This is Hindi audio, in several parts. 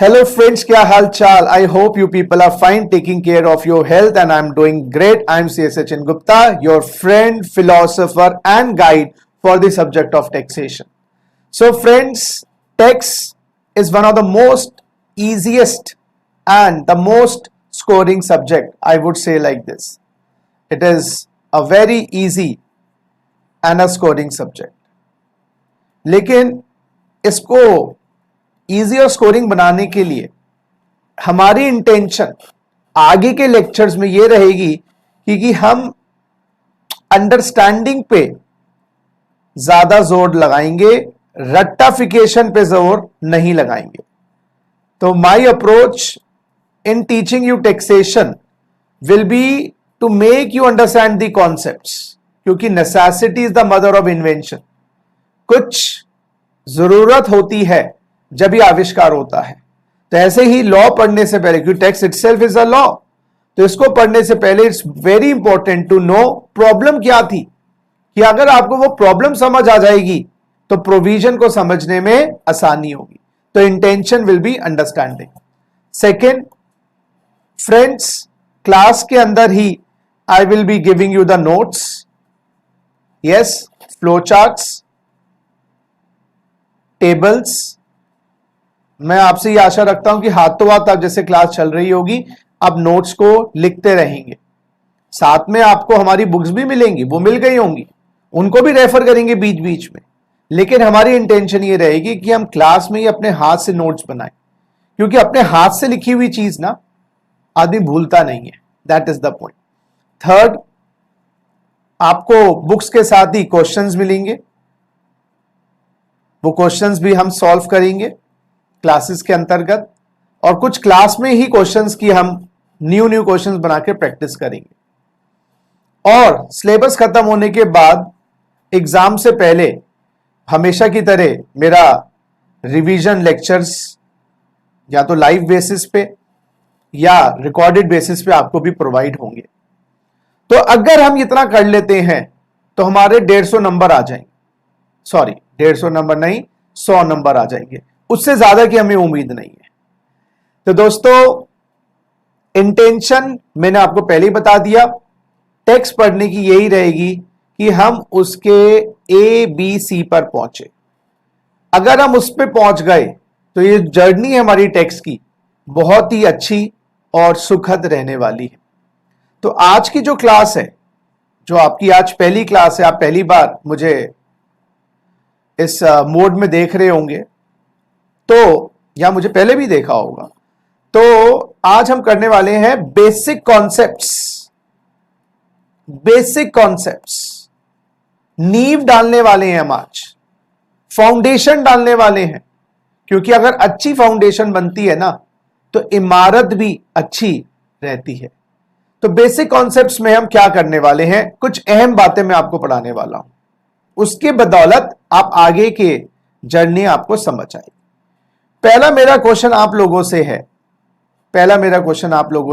Hello friends, क्या हाल चाल? I hope you people are fine, taking care of your health, and I'm doing great. I'm C.S. Sachin Gupta, your friend, philosopher, and guide for the subject of taxation. So friends, tax is one of the most easiest and the most scoring subject. I would say like this. It is a very easy and a scoring subject. लेकिन इसको इजी और स्कोरिंग बनाने के लिए हमारी इंटेंशन आगे के लेक्चर्स में ये रहेगी कि हम अंडरस्टैंडिंग पे ज्यादा जोर लगाएंगे, रट्टाफिकेशन पे जोर नहीं लगाएंगे. तो my approach in teaching you taxation will be to make you understand the concepts, क्योंकि necessity is the mother of invention. कुछ जरूरत होती है जब ये आविष्कार होता है. तो ऐसे ही लॉ पढ़ने से पहले, क्योंकि text itself is a law, तो इसको पढ़ने से पहले it's very important to know problem क्या थी, कि अगर आपको वो प्रॉब्लम समझ आ जाएगी तो प्रोविजन को समझने में आसानी होगी. तो intention will be understanding. Second friends, class के अंदर ही I will be giving you the notes, yes, flow charts, tables. मैं आपसे ये आशा रखता हूं कि हाथों हाथ आप जैसे क्लास चल रही होगी आप नोट्स को लिखते रहेंगे. साथ में आपको हमारी बुक्स भी मिलेंगी, वो मिल गई होंगी, उनको भी रेफर करेंगे बीच बीच में. लेकिन हमारी इंटेंशन ये रहेगी कि हम क्लास में ही अपने हाथ से नोट्स बनाएं, क्योंकि अपने हाथ से लिखी हुई चीज ना आदमी भूलता नहीं है. That is the point. Third, आपको बुक्स के साथ ही क्वेश्चंस मिलेंगे. वो क्वेश्चंस भी हम सॉल्व करेंगे क्लासेस के अंतर्गत, और कुछ क्लास में ही क्वेश्चंस की हम न्यू क्वेश्चंस बना के प्रैक्टिस करेंगे. और सिलेबस खत्म होने के बाद एग्जाम से पहले हमेशा की तरह मेरा रिवीजन लेक्चर्स या तो लाइव बेसिस पे या रिकॉर्डेड बेसिस पे आपको भी प्रोवाइड होंगे. तो अगर हम इतना कर लेते हैं तो हमारे 150 नंबर आ जाएंगे. सॉरी, 150 नंबर नहीं, 100 नंबर आ जाएंगे. उससे ज्यादा की हमें उम्मीद नहीं है. तो दोस्तों, इंटेंशन मैंने आपको पहले ही बता दिया. टेक्स्ट पढ़ने की यही रहेगी कि हम उसके ए बी सी पर पहुंचे. अगर हम उस पर पहुंच गए तो ये जर्नी है हमारी टेक्स्ट की बहुत ही अच्छी और सुखद रहने वाली है. तो आज की जो क्लास है, जो आपकी आज पहली क्लास है, आप पहली बार मुझे इस मोड में देख रहे होंगे, तो या मुझे पहले भी देखा होगा, तो आज हम करने वाले हैं बेसिक कॉन्सेप्ट्स. बेसिक कॉन्सेप्ट्स, नींव डालने वाले हैं हम आज, फाउंडेशन डालने वाले हैं. क्योंकि अगर अच्छी फाउंडेशन बनती है ना तो इमारत भी अच्छी रहती है. तो बेसिक कॉन्सेप्ट्स में हम क्या करने वाले हैं, कुछ अहम बातें मैं आपको पढ़ाने वाला हूं. उसके बदौलत आप आगे के जर्नी आपको समझ आएगी. पहला मेरा क्वेश्चन आप लोगों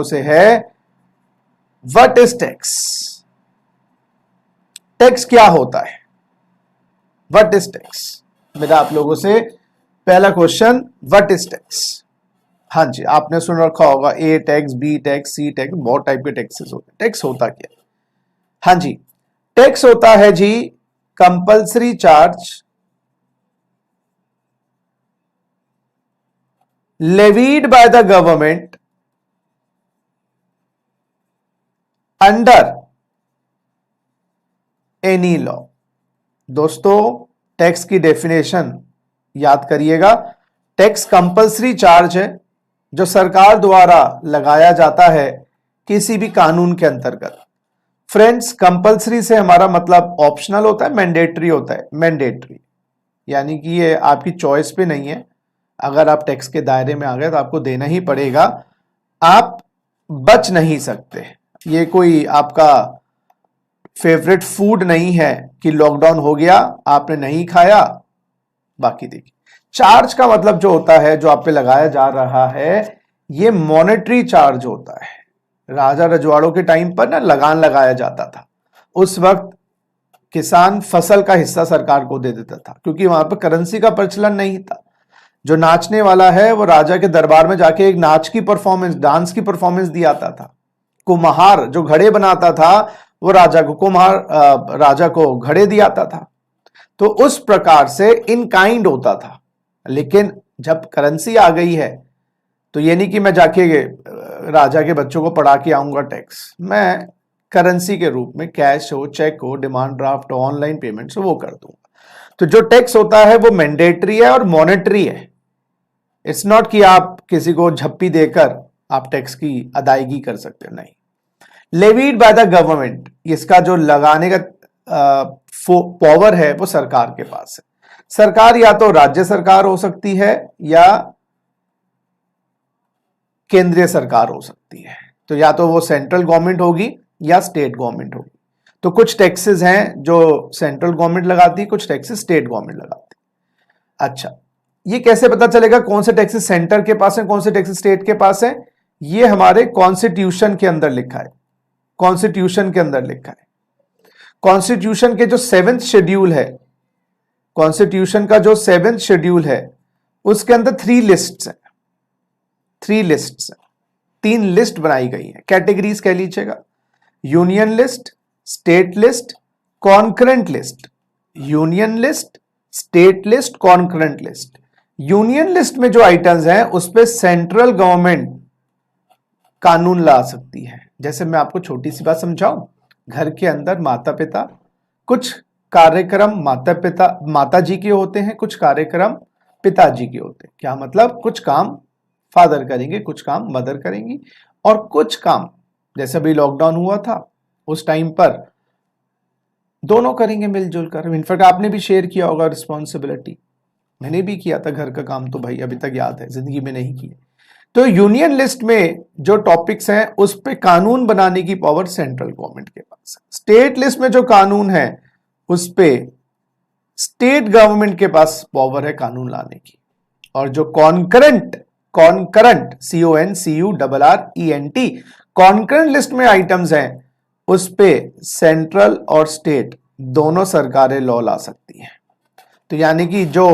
से है, व्हाट इज टैक्स? टैक्स क्या होता है? What is tax? मेरा आप लोगों से पहला क्वेश्चन, व्हाट इज टैक्स? हाँ जी, आपने सुन रखा होगा A tax, B tax, C tax, बहुत टाइप के टैक्सेस होते हैं. टैक्स होता क्या? हाँ जी, टैक्स होता है जी compulsory charge levied by the government under any law. दोस्तों, टैक्स की डेफिनेशन याद करिएगा. टैक्स कंपल्सरी चार्ज है जो सरकार द्वारा लगाया जाता है किसी भी कानून के अंतर्गत. फ्रेंड्स, कंपल्सरी से हमारा मतलब ऑप्शनल होता है, मैंडेटरी होता है. मैंडेटरी यानी कि ये आपकी चॉइस पे नहीं है. अगर आप टैक्स के दायरे में आ गए तो आपको देना ही पड़ेगा, आप बच नहीं सकते. ये कोई आपका फेवरेट फूड नहीं है कि लॉकडाउन हो गया आपने नहीं खाया, बाकी देखिए. चार्ज का मतलब जो होता है, जो आप पे लगाया जा रहा है, ये मॉनेटरी चार्ज होता है. राजा रजवाड़ों के टाइम पर ना लगान लगाया जाता था. उस वक्त किसान फसल का हिस्सा सरकार को दे देता था, क्योंकि वहां पर करेंसी का प्रचलन नहीं था. जो नाचने वाला है वो राजा के दरबार में जाके एक नाच की परफॉर्मेंस, डांस की परफॉर्मेंस दिया था। कुम्हार जो घड़े बनाता था वो राजा को घड़े दियाता था। तो उस प्रकार से इन काइंड होता था। लेकिन जब करेंसी आ गई है तो ये नहीं कि मैं जाके राजा के बच्चों को पढ़ा के आऊंगा टैक्स, मैं करेंसी के रूप में कैश हो, चेक हो, डिमांड ड्राफ्ट हो, ऑनलाइन पेमेंट्स हो, वो कर दूंगा। तो जो टैक्स होता है वो मैंडेटरी है और मॉनेटरी है। इट्स नॉट कि आप किसी को झप्पी देकर आप टैक्स की अदायगी कर सकते हो, नहीं। लेवीड बाय द गवर्नमेंट, इसका जो लगाने का पावर है वो सरकार के पास है। सरकार या तो राज्य सरकार हो सकती है या केंद्रीय सरकार हो सकती है। तो या तो वो सेंट्रल गवर्नमेंट होगी या स्टेट गवर्नमेंट होगी। तो कुछ टैक्सेस हैं जो सेंट्रल गवर्नमेंट लगाती है, कुछ टैक्सेस स्टेट गवर्नमेंट लगाती है। अच्छा, ये कैसे पता चलेगा कौन से टैक्सेस सेंटर के पास है, कौन से टैक्सेस स्टेट के पास है? ये हमारे कॉन्स्टिट्यूशन के अंदर लिखा है। कॉन्स्टिट्यूशन के अंदर लिखा है। कॉन्स्टिट्यूशन के जो 7th शेड्यूल है, कॉन्स्टिट्यूशन का जो 7th शेड्यूल है उसके अंदर 3 लिस्ट्स हैं। 3 लिस्ट्स हैं, 3 लिस्ट बनाई गई है। कैटेगरीज कह लीजिएगा, union list, state list, concurrent list. Union list, state list, concurrent list. Union list में जो आइटम्स हैं उस पे सेंट्रल गवर्नमेंट कानून ला सकती है। जैसे मैं आपको छोटी सी बात समझाऊं, घर के अंदर माता पिता, कुछ कार्यक्रम माता जी के होते हैं, कुछ कार्यक्रम पिताजी के होते हैं। क्या मतलब? कुछ काम फादर करेंगे, कुछ काम मदर करेंगी, और कुछ काम जैसे अभी लॉकडाउन हुआ था उस टाइम पर दोनों करेंगे मिलजुल कर। इनफैक्ट आपने भी शेयर किया होगा रिस्पॉन्सिबिलिटी, मैंने भी किया था घर का काम, तो भाई अभी तक याद है, जिंदगी में नहीं किया। तो यूनियन लिस्ट में जो टॉपिक्स हैं उस पे कानून बनाने की पावर सेंट्रल गवर्नमेंट के पास है। स्टेट लिस्ट में जो कानून है उस पे स्टेट गवर्नमेंट के पास पावर है कानून लाने की। और जो कॉन्करेंट CONCURRENT कॉन्करेंट लिस्ट में आइटम्स हैं उस पे सेंट्रल और स्टेट दोनों सरकारें लॉ ला सकती हैं। तो यानी कि जो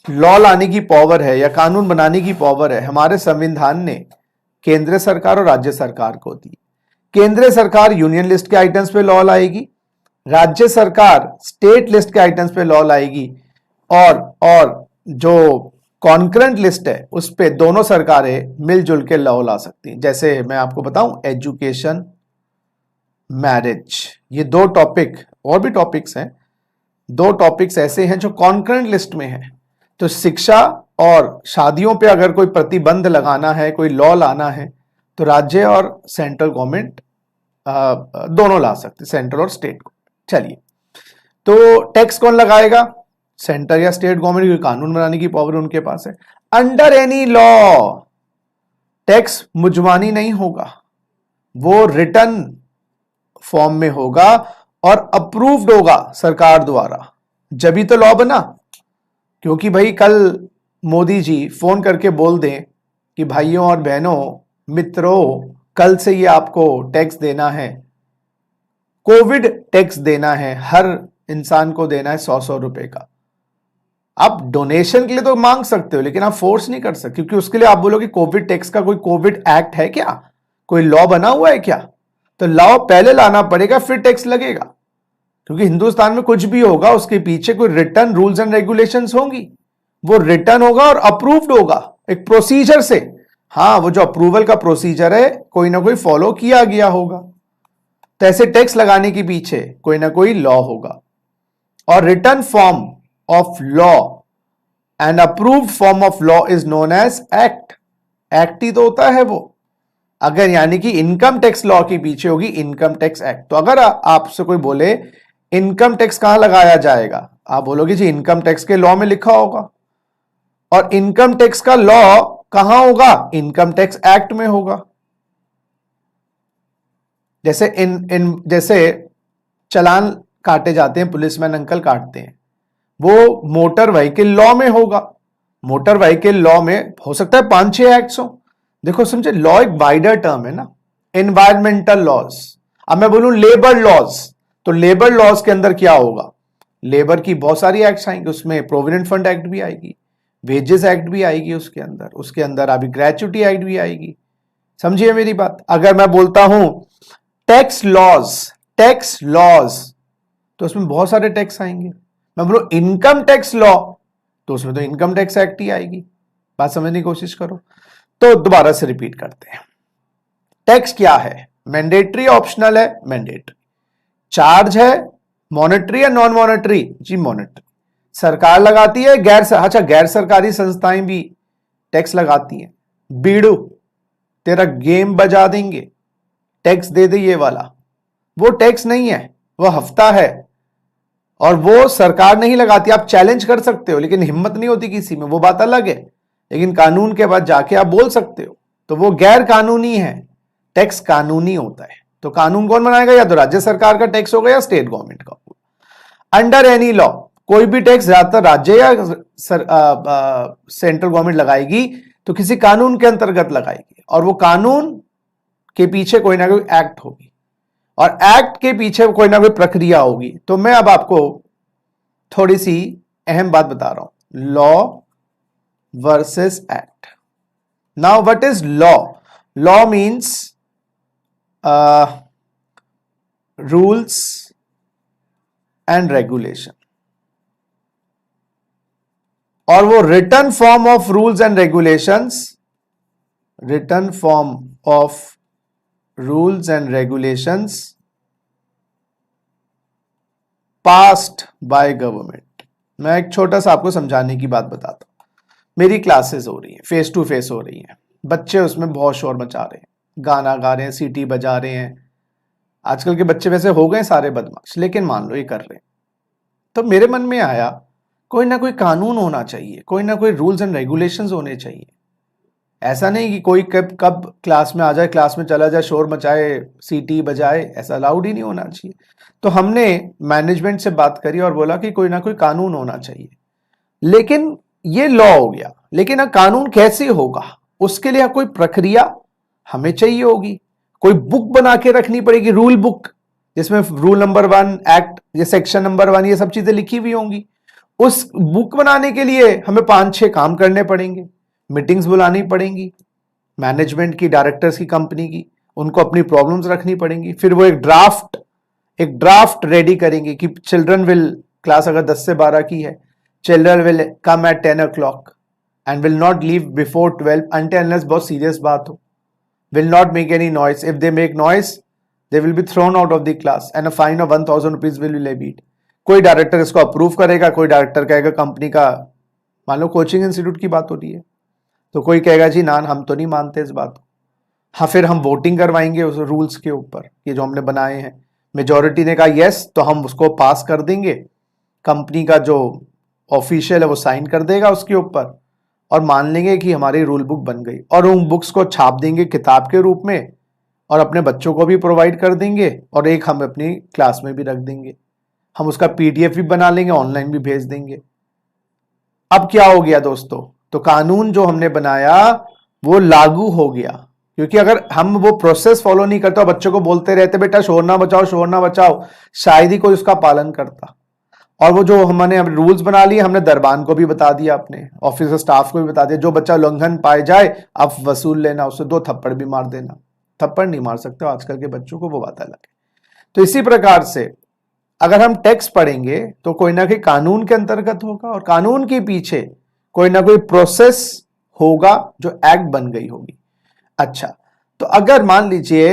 लॉ लाने की पावर है या कानून बनाने की पावर है, हमारे संविधान ने केंद्र सरकार और राज्य सरकार को दी। केंद्र सरकार यूनियन लिस्ट के आइटम्स पे लॉ लाएगी, राज्य सरकार स्टेट लिस्ट के आइटम्स पे लॉ लाएगी, और जो कॉन्करेंट लिस्ट है उस पे दोनों सरकारें मिलजुल के लॉ ला सकती हैं। जैसे मैं आपको बताऊं, एजुकेशन, मैरिज, ये 2 टॉपिक, और भी टॉपिक्स हैं, 2 टॉपिक्स ऐसे हैं जो कॉन्करेंट लिस्ट में है। तो शिक्षा और शादियों पे अगर कोई प्रतिबंध लगाना है, कोई लॉ लाना है, तो राज्य और सेंट्रल गवर्नमेंट दोनों ला सकते, सेंट्रल और स्टेट को। चलिए, तो टैक्स कौन लगाएगा? सेंटर या स्टेट गवर्नमेंट, कानून बनाने की पावर उनके पास है। अंडर एनी लॉ टैक्स मुजमानी नहीं होगा, वो रिटर्न फॉर्म में होगा और अप्रूव्ड होगा सरकार द्वारा, जब ही तो लॉ बना। क्योंकि भाई कल मोदी जी फोन करके बोल दें कि भाइयों और बहनों, मित्रों, कल से ये आपको टैक्स देना है, कोविड टैक्स देना है, हर इंसान को देना है 100-100 रुपए का। आप डोनेशन के लिए तो मांग सकते हो, लेकिन आप फोर्स नहीं कर सकते, क्योंकि उसके लिए आप बोलोगे कोविड टैक्स का कोई कोविड एक्ट है क्या, कोई लॉ बना हुआ है क्या? तो लॉ पहले लाना पड़ेगा, फिर टैक्स लगेगा। क्योंकि हिंदुस्तान में कुछ भी होगा उसके पीछे कोई रिटर्न रूल्स एंड रेगुलेशंस होंगी, वो रिटर्न होगा और अप्रूव्ड होगा एक प्रोसीजर से। हाँ, वो जो अप्रूवल का प्रोसीजर है कोई ना कोई फॉलो किया गया होगा। तो ऐसे टैक्स लगाने के पीछे कोई ना कोई लॉ होगा। और return form of law and approved form of law is known as act. Act ही तो होता है वो। अगर यानी कि इनकम टैक्स लॉ के पीछे होगी इनकम टैक्स एक्ट। तो अगर आपसे कोई बोले इनकम टैक्स कहां लगाया जाएगा, आप बोलोगे जी इनकम टैक्स के लॉ में लिखा होगा। और इनकम टैक्स का लॉ कहां होगा? इनकम टैक्स एक्ट में होगा। जैसे चालान काटे जाते हैं, पुलिसमैन अंकल काटते हैं, वो मोटर व्हीकल लॉ में होगा। मोटर व्हीकल लॉ में हो सकता है 5-6 एक्ट्स हो। देखो समझे, लॉ एक वाइडर टर्म है ना। एनवायरमेंटल लॉज, अब मैं बोलूं लेबर लॉज, तो लेबर लॉज के अंदर क्या होगा? लेबर की बहुत सारी एक्ट्स आएंगे, उसमें प्रोविडेंट फंड एक्ट भी आएगी, वेजेस एक्ट भी आएगी उसके अंदर अभी ग्रेच्युटी एक्ट भी आएगी। समझिए मेरी बात। अगर मैं बोलता हूं टैक्स लॉज तो उसमें बहुत सारे टैक्स आएंगे। मैं बोलूं इनकम टैक्स लॉ तो उसमें तो इनकम टैक्स एक्ट ही आएगी। बात समझने की कोशिश करो। तो दोबारा से रिपीट करते हैं। टैक्स क्या है? मैंडेटरी ऑप्शनल है? मैंडेटरी। चार्ज है मॉनेटरी या नॉन मॉनेटरी? जी मॉनेटरी। सरकार लगाती है, गैर सरकारी संस्थाएं भी टैक्स लगाती हैं। बीड़ू तेरा गेम बजा देंगे, टैक्स दे दे ये वाला, वो टैक्स नहीं है, वो हफ्ता है और वो सरकार नहीं लगाती। आप चैलेंज कर सकते हो लेकिन हिम्मत नहीं होती किसी में, वो बात अलग है। लेकिन कानून के बाद जाके आप बोल सकते हो, तो वो गैर कानूनी है। टैक्स कानूनी होता है। तो कानून कौन बनाएगा? या तो राज्य सरकार का टैक्स होगा या स्टेट गवर्नमेंट का होगा। अंडर एनी लॉ कोई भी टैक्स ज्यादातर राज्य या सेंट्रल गवर्नमेंट लगाएगी तो किसी कानून के अंतर्गत लगाएगी और वो कानून के पीछे कोई ना कोई एक्ट होगी और एक्ट के पीछे कोई ना कोई प्रक्रिया होगी। तो मैं अब आपको थोड़ी सी अहम बात बता रहा हूं, law versus act. Now what is law? Law means rules and regulation, और वो written form of rules and regulations, written form of rules and regulations passed by government. मैं एक छोटा सा आपको समझाने की बात बताता हूं। मेरी क्लासेस हो रही हैं, फेस टू फेस हो रही हैं, बच्चे उसमें बहुत शोर मचा रहे हैं, गाना गा रहे हैं, सीटी बजा रहे हैं। आजकल के बच्चे वैसे हो गए सारे बदमाश, लेकिन मान लो ये कर रहे हैं। तो मेरे मन में आया कोई ना कोई कानून होना चाहिए, कोई ना कोई रूल्स एंड रेगुलेशंस होने चाहिए। ऐसा नहीं कि कोई कब क्लास में आ जाए, क्लास में चला जाए, शोर मचाए, सीटी बजाए, ऐसा अलाउड ही नहीं होना चाहिए। तो हमने मैनेजमेंट से बात करी और बोला कि कोई ना कोई कानून होना चाहिए। लेकिन ये लॉ हो गया, लेकिन अब कानून कैसे होगा? उसके लिए कोई प्रक्रिया हमें चाहिए होगी, कोई बुक बना के रखनी पड़ेगी, रूल बुक, जिसमें रूल नंबर 1, एक्ट, ये सेक्शन नंबर 1, ये सब चीजें लिखी हुई होंगी। उस बुक बनाने के लिए हमें 5-6 काम करने पड़ेंगे, मीटिंग्स बुलानी पड़ेंगी मैनेजमेंट की, डायरेक्टर्स की, कंपनी की, उनको अपनी प्रॉब्लम्स रखनी पड़ेंगी। फिर वो एक ड्राफ्ट रेडी करेंगे कि चिल्ड्रन विल, क्लास अगर 10 से 12 की है, children will come at 10 o'clock and will not leave before 12 until unless बहुत सीरियस बात हो, will not make any noise. If they make noise, they will be thrown out of the class and a fine of 1000 rupees will be levied. कोई डायरेक्टर इसको अप्रूव करेगा, कोई डायरेक्टर कहेगा कंपनी का, मान लो कोचिंग इंस्टीट्यूट की बात हो रही है, तो कोई कहेगा जी ना हम तो नहीं मानते इस बात को। हाँ, फिर हम वोटिंग करवाएंगे उस रूल्स के ऊपर, ये जो हमने बनाए हैं। मेजॉरिटी ने कहा यस, तो हम उसको पास कर देंगे, कंपनी का जो ऑफिशियल है वो साइन कर देगा उसके ऊपर और मान लेंगे कि हमारी रूल बुक बन गई, और उन बुक्स को छाप देंगे किताब के रूप में और अपने बच्चों को भी प्रोवाइड कर देंगे और एक हम अपनी क्लास में भी रख देंगे। हम उसका पीडीएफ भी बना लेंगे, ऑनलाइन भी भेज देंगे। अब क्या हो गया दोस्तों? तो कानून जो हमने बनाया वो लागू हो गया, क्योंकि अगर हम वो प्रोसेस फॉलो नहीं करते और बच्चों को बोलते रहते बेटा शोर ना बचाओ, शोर ना बचाओ, शायद ही कोई उसका पालन करता। और वो जो हमने रूल्स बना लिए, हमने दरबान को भी बता दिया, अपने ऑफिस स्टाफ को भी बता दिया, जो बच्चा उल्लंघन पाए जाए आप वसूल लेना, उससे 2 थप्पड़ भी मार देना। थप्पड़ नहीं मार सकते आजकल के बच्चों को, वो बात अलग है। तो इसी प्रकार से अगर हम टैक्स पढ़ेंगे तो कोई ना कोई कानून के अंतर्गत होगा और कानून के पीछे कोई ना कोई प्रोसेस होगा जो एक्ट बन गई होगी। अच्छा, तो अगर मान लीजिए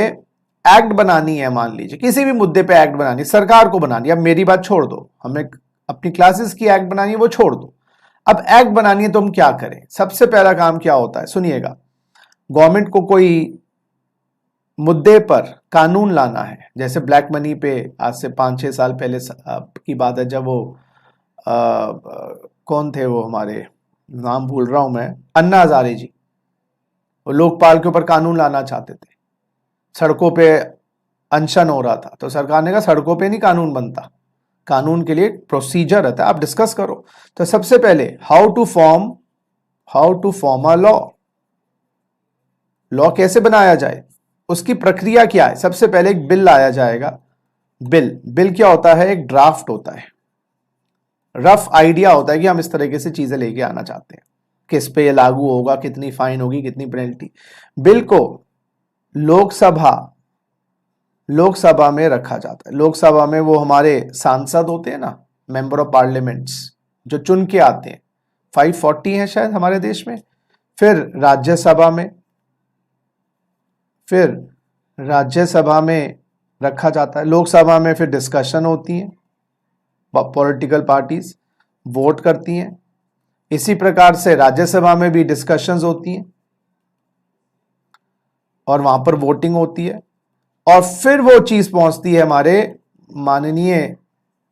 एक्ट बनानी है, मान लीजिए किसी भी मुद्दे पे एक्ट बनानी है, सरकार को बनानी है, अब मेरी बात छोड़ दो, हमें अपनी क्लासेस की एक्ट बनानी है वो छोड़ दो, अब एक्ट बनानी है तो हम क्या करें? सबसे पहला काम क्या होता है, सुनिएगा। गवर्नमेंट को कोई मुद्दे पर कानून लाना है, जैसे ब्लैक मनी पे आज से 5-6 साल पहले की बात है, जब वो कौन थे वो, हमारे नाम भूल रहा हूं मैं, अन्ना हजारे जी, वो लोकपाल के ऊपर कानून लाना चाहते थे, सड़कों पे अनशन हो रहा था, तो सरकार ने कहा सड़कों पे नहीं कानून बनता, कानून के लिए प्रोसीजर रहता है, आप डिस्कस करो। तो सबसे पहले how to form a law कैसे बनाया जाए, उसकी प्रक्रिया क्या है? सबसे पहले एक बिल लाया जाएगा। बिल क्या होता है? एक ड्राफ्ट होता है, रफ आइडिया होता है कि हम इस तरीके से चीजें लेके आना चाहते हैं। किस पे ये लागू होगा, कितनी फाइन होगी, कितनी पेनल्टी, बिल को लोकसभा में रखा जाता है। लोकसभा में वो हमारे सांसद होते हैं ना, मेंबर ऑफ पार्लियामेंट्स, जो चुन के आते हैं, 540 हैं शायद हमारे देश में। फिर राज्यसभा में रखा जाता है। लोकसभा में फिर डिस्कशन होती है, पॉलिटिकल पार्टीज वोट करती हैं। इसी प्रकार से राज्यसभा में भी डिस्कशंस होती हैं और वहां पर वोटिंग होती है, और फिर वो चीज पहुंचती है हमारे माननीय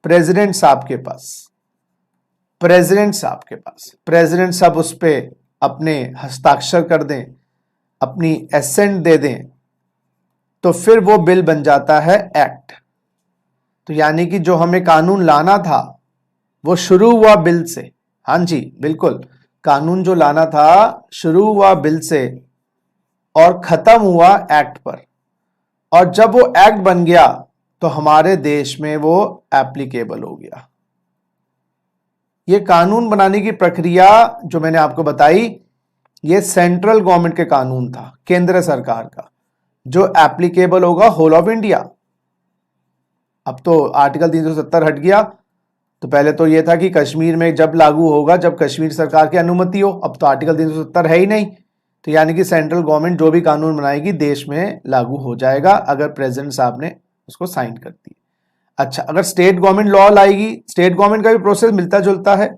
प्रेसिडेंट साहब के पास। प्रेसिडेंट साहब उस पे अपने हस्ताक्षर कर दें, अपनी एसेंट दे दें, तो फिर वो बिल बन जाता है एक्ट। तो यानी कि जो हमें कानून लाना था वो शुरू हुआ बिल से। हाँ जी बिल्कुल, कानून जो लाना था शुरू हुआ बिल से और खत्म हुआ एक्ट पर, और जब वो एक्ट बन गया तो हमारे देश में वो एप्लीकेबल हो गया। ये कानून बनाने की प्रक्रिया जो मैंने आपको बताई, ये सेंट्रल गवर्नमेंट के कानून था, केंद्र सरकार का, जो एप्लीकेबल होगा होल ऑफ इंडिया। अब तो आर्टिकल 370 हट गया, तो पहले तो यह था कि कश्मीर में जब लागू होगा जब कश्मीर सरकार की अनुमति हो। अब तो आर्टिकल 370 है ही नहीं, तो यानी कि सेंट्रल गवर्नमेंट जो भी कानून बनाएगी देश में लागू हो जाएगा अगर प्रेसिडेंट साहब ने उसको साइन कर दी। अच्छा, अगर स्टेट गवर्नमेंट लॉ लाएगी, स्टेट गवर्नमेंट का भी प्रोसेस मिलता जुलता है,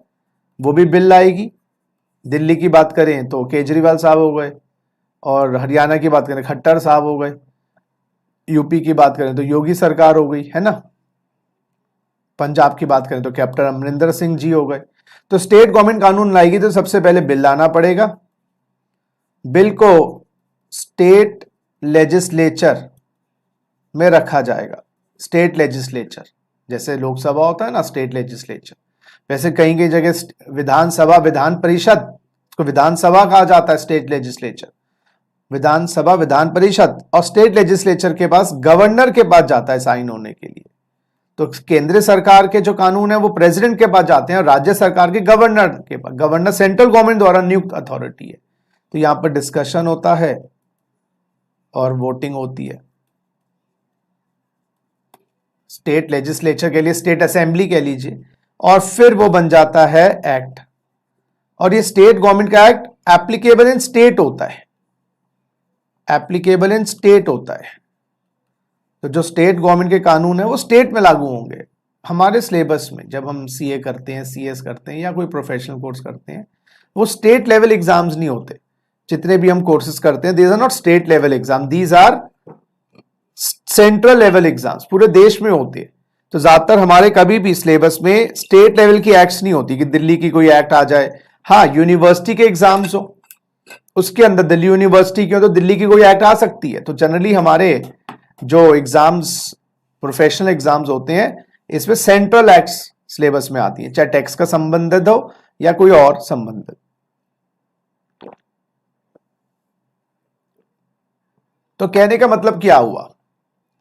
वो भी बिल लाएगी। दिल्ली की बात करें तो केजरीवाल साहब हो गए, और हरियाणा की बात करें खट्टर साहब हो गए, यूपी की बात करें तो योगी सरकार हो गई, है ना, पंजाब की बात करें तो कैप्टन अमरिंदर सिंह जी हो गए। तो स्टेट गवर्नमेंट कानून लाएगी तो सबसे पहले बिल लाना पड़ेगा। बिल को स्टेट लेजिस्लेचर में रखा जाएगा। स्टेट लेजिस्लेचर, जैसे लोकसभा होता है ना स्टेट लेजिस्लेचर, वैसे कहीं कहीं जगह विधानसभा, विधान परिषद को विधानसभा कहा जाता है, स्टेट लेजिस्लेचर, विधानसभा, विधान परिषद, और स्टेट लेजिस्लेचर के पास, गवर्नर के पास जाता है साइन होने के लिए। तो केंद्र सरकार के जो कानून है वो प्रेसिडेंट के पास जाते हैं, और राज्य सरकार के गवर्नर के पास। गवर्नर सेंट्रल गवर्नमेंट द्वारा नियुक्त अथॉरिटी है। तो यहां पर डिस्कशन होता है और वोटिंग होती है। स्टेट लेजिस्लेचर के लिए स्टेट असेंबली कह लीजिए, और फिर वो बन जाता है एक्ट। और ये स्टेट गवर्नमेंट का एक्ट एप्लीकेबल इन स्टेट होता है, एप्लीकेबल इन स्टेट होता है। तो जो स्टेट गवर्नमेंट के कानून है वो स्टेट में लागू होंगे। हमारे सिलेबस में जब हम सीए करते हैं, सीएस करते हैं, या कोई प्रोफेशनल कोर्स करते हैं, वो स्टेट लेवल एग्जाम्स नहीं होते। जितने भी हम कोर्सेज करते हैं, these are not state level exam, these are central level exams, पूरे देश में होते हैं। तो ज्यादातर हमारे कभी भी सिलेबस में स्टेट लेवल की एक्ट्स नहीं होती कि दिल्ली की कोई एक्ट आ जाए। हाँ, यूनिवर्सिटी के एग्जाम्स हो, उसके अंदर दिल्ली यूनिवर्सिटी की हो तो दिल्ली की कोई एक्ट आ सकती है। तो जनरली हमारे जो एग्जाम्स, प्रोफेशनल एग्जाम्स होते हैं, इसमें सेंट्रल एक्ट्स सिलेबस में आती है, चाहे टैक्स का संबंधित हो या कोई और संबंधित। तो कहने का मतलब क्या हुआ,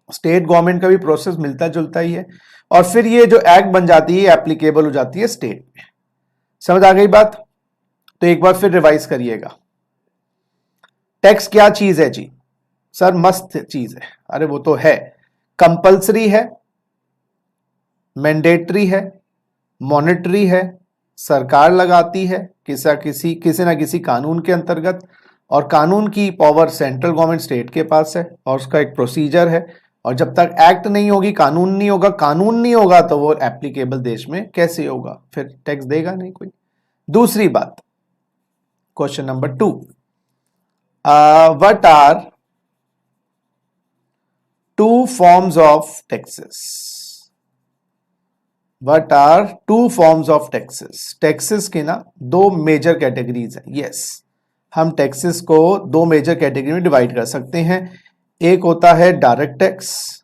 स्टेट गवर्नमेंट का भी प्रोसेस मिलता जुलता ही है, और फिर ये जो एक्ट बन जाती है एप्लीकेबल हो जाती है स्टेट में। समझ आ गई बात? तो एक बार फिर रिवाइज करिएगा। टैक्स क्या चीज है जी? सर मस्त चीज है। अरे वो तो है, कंपल्सरी है, मैंडेटरी है, मॉनेटरी है, सरकार लगाती है किसी ना किसी कानून के अंतर्गत, और कानून की पावर सेंट्रल गवर्नमेंट, स्टेट के पास है, और उसका एक प्रोसीजर है। और जब तक एक्ट नहीं होगी, कानून नहीं होगा तो वो एप्लीकेबल देश में कैसे होगा? फिर टैक्स देगा नहीं कोई। दूसरी बात, question number 2, what are two forms of taxes? What are two forms of taxes? Taxes के ना दो मेजर कैटेगरीज हैं। यस, हम टैक्सेस को दो मेजर कैटेगरी में डिवाइड कर सकते हैं। एक होता है डायरेक्ट टैक्स,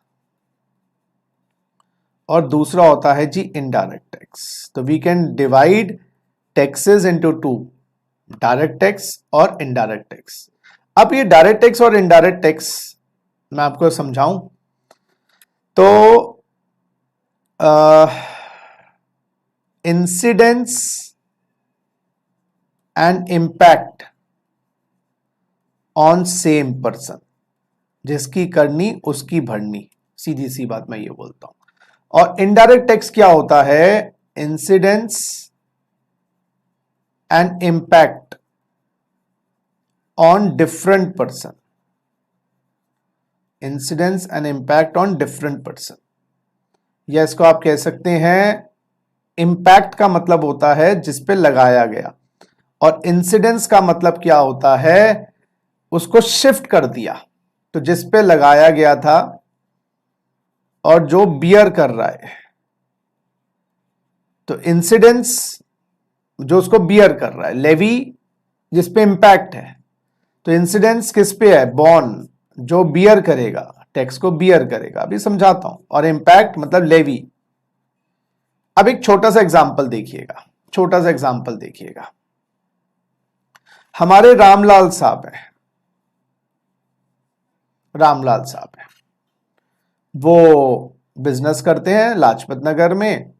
और दूसरा होता है जी इनडायरेक्ट टैक्स। तो we can divide taxes into two, direct tax और इनडायरेक्ट टैक्स। अब ये डायरेक्ट टैक्स और इनडायरेक्ट टैक्स मैं आपको समझाऊं तो incidence and impact on same person, जिसकी करनी उसकी भरनी, सीधी सी बात मैं ये बोलता हूं। और इनडायरेक्ट टैक्स क्या होता है? Incidence and impact on different person, incidence and impact on different person, या इसको आप कह सकते हैं इम्पैक्ट का मतलब होता है जिस पे लगाया गया, और इंसिडेंस का मतलब क्या होता है? उसको शिफ्ट कर दिया, तो जिस पे लगाया गया था और जो बियर कर रहा है, तो इंसिडेंस जो उसको बियर कर रहा है, लेवी जिस पे इंपैक्ट है, तो इंसिडेंस किस पे है? बॉर्न जो बियर करेगा, टैक्स को बियर करेगा, अभी समझाता हूं, और इंपैक्ट मतलब लेवी। अब एक छोटा सा एग्जांपल देखिएगा, छोटा सा एग्जांपल देखिएगा। हमारे रामलाल साहब हैं, रामलाल साहब हैं, वो बिजनेस करते हैं लाजपत नगर में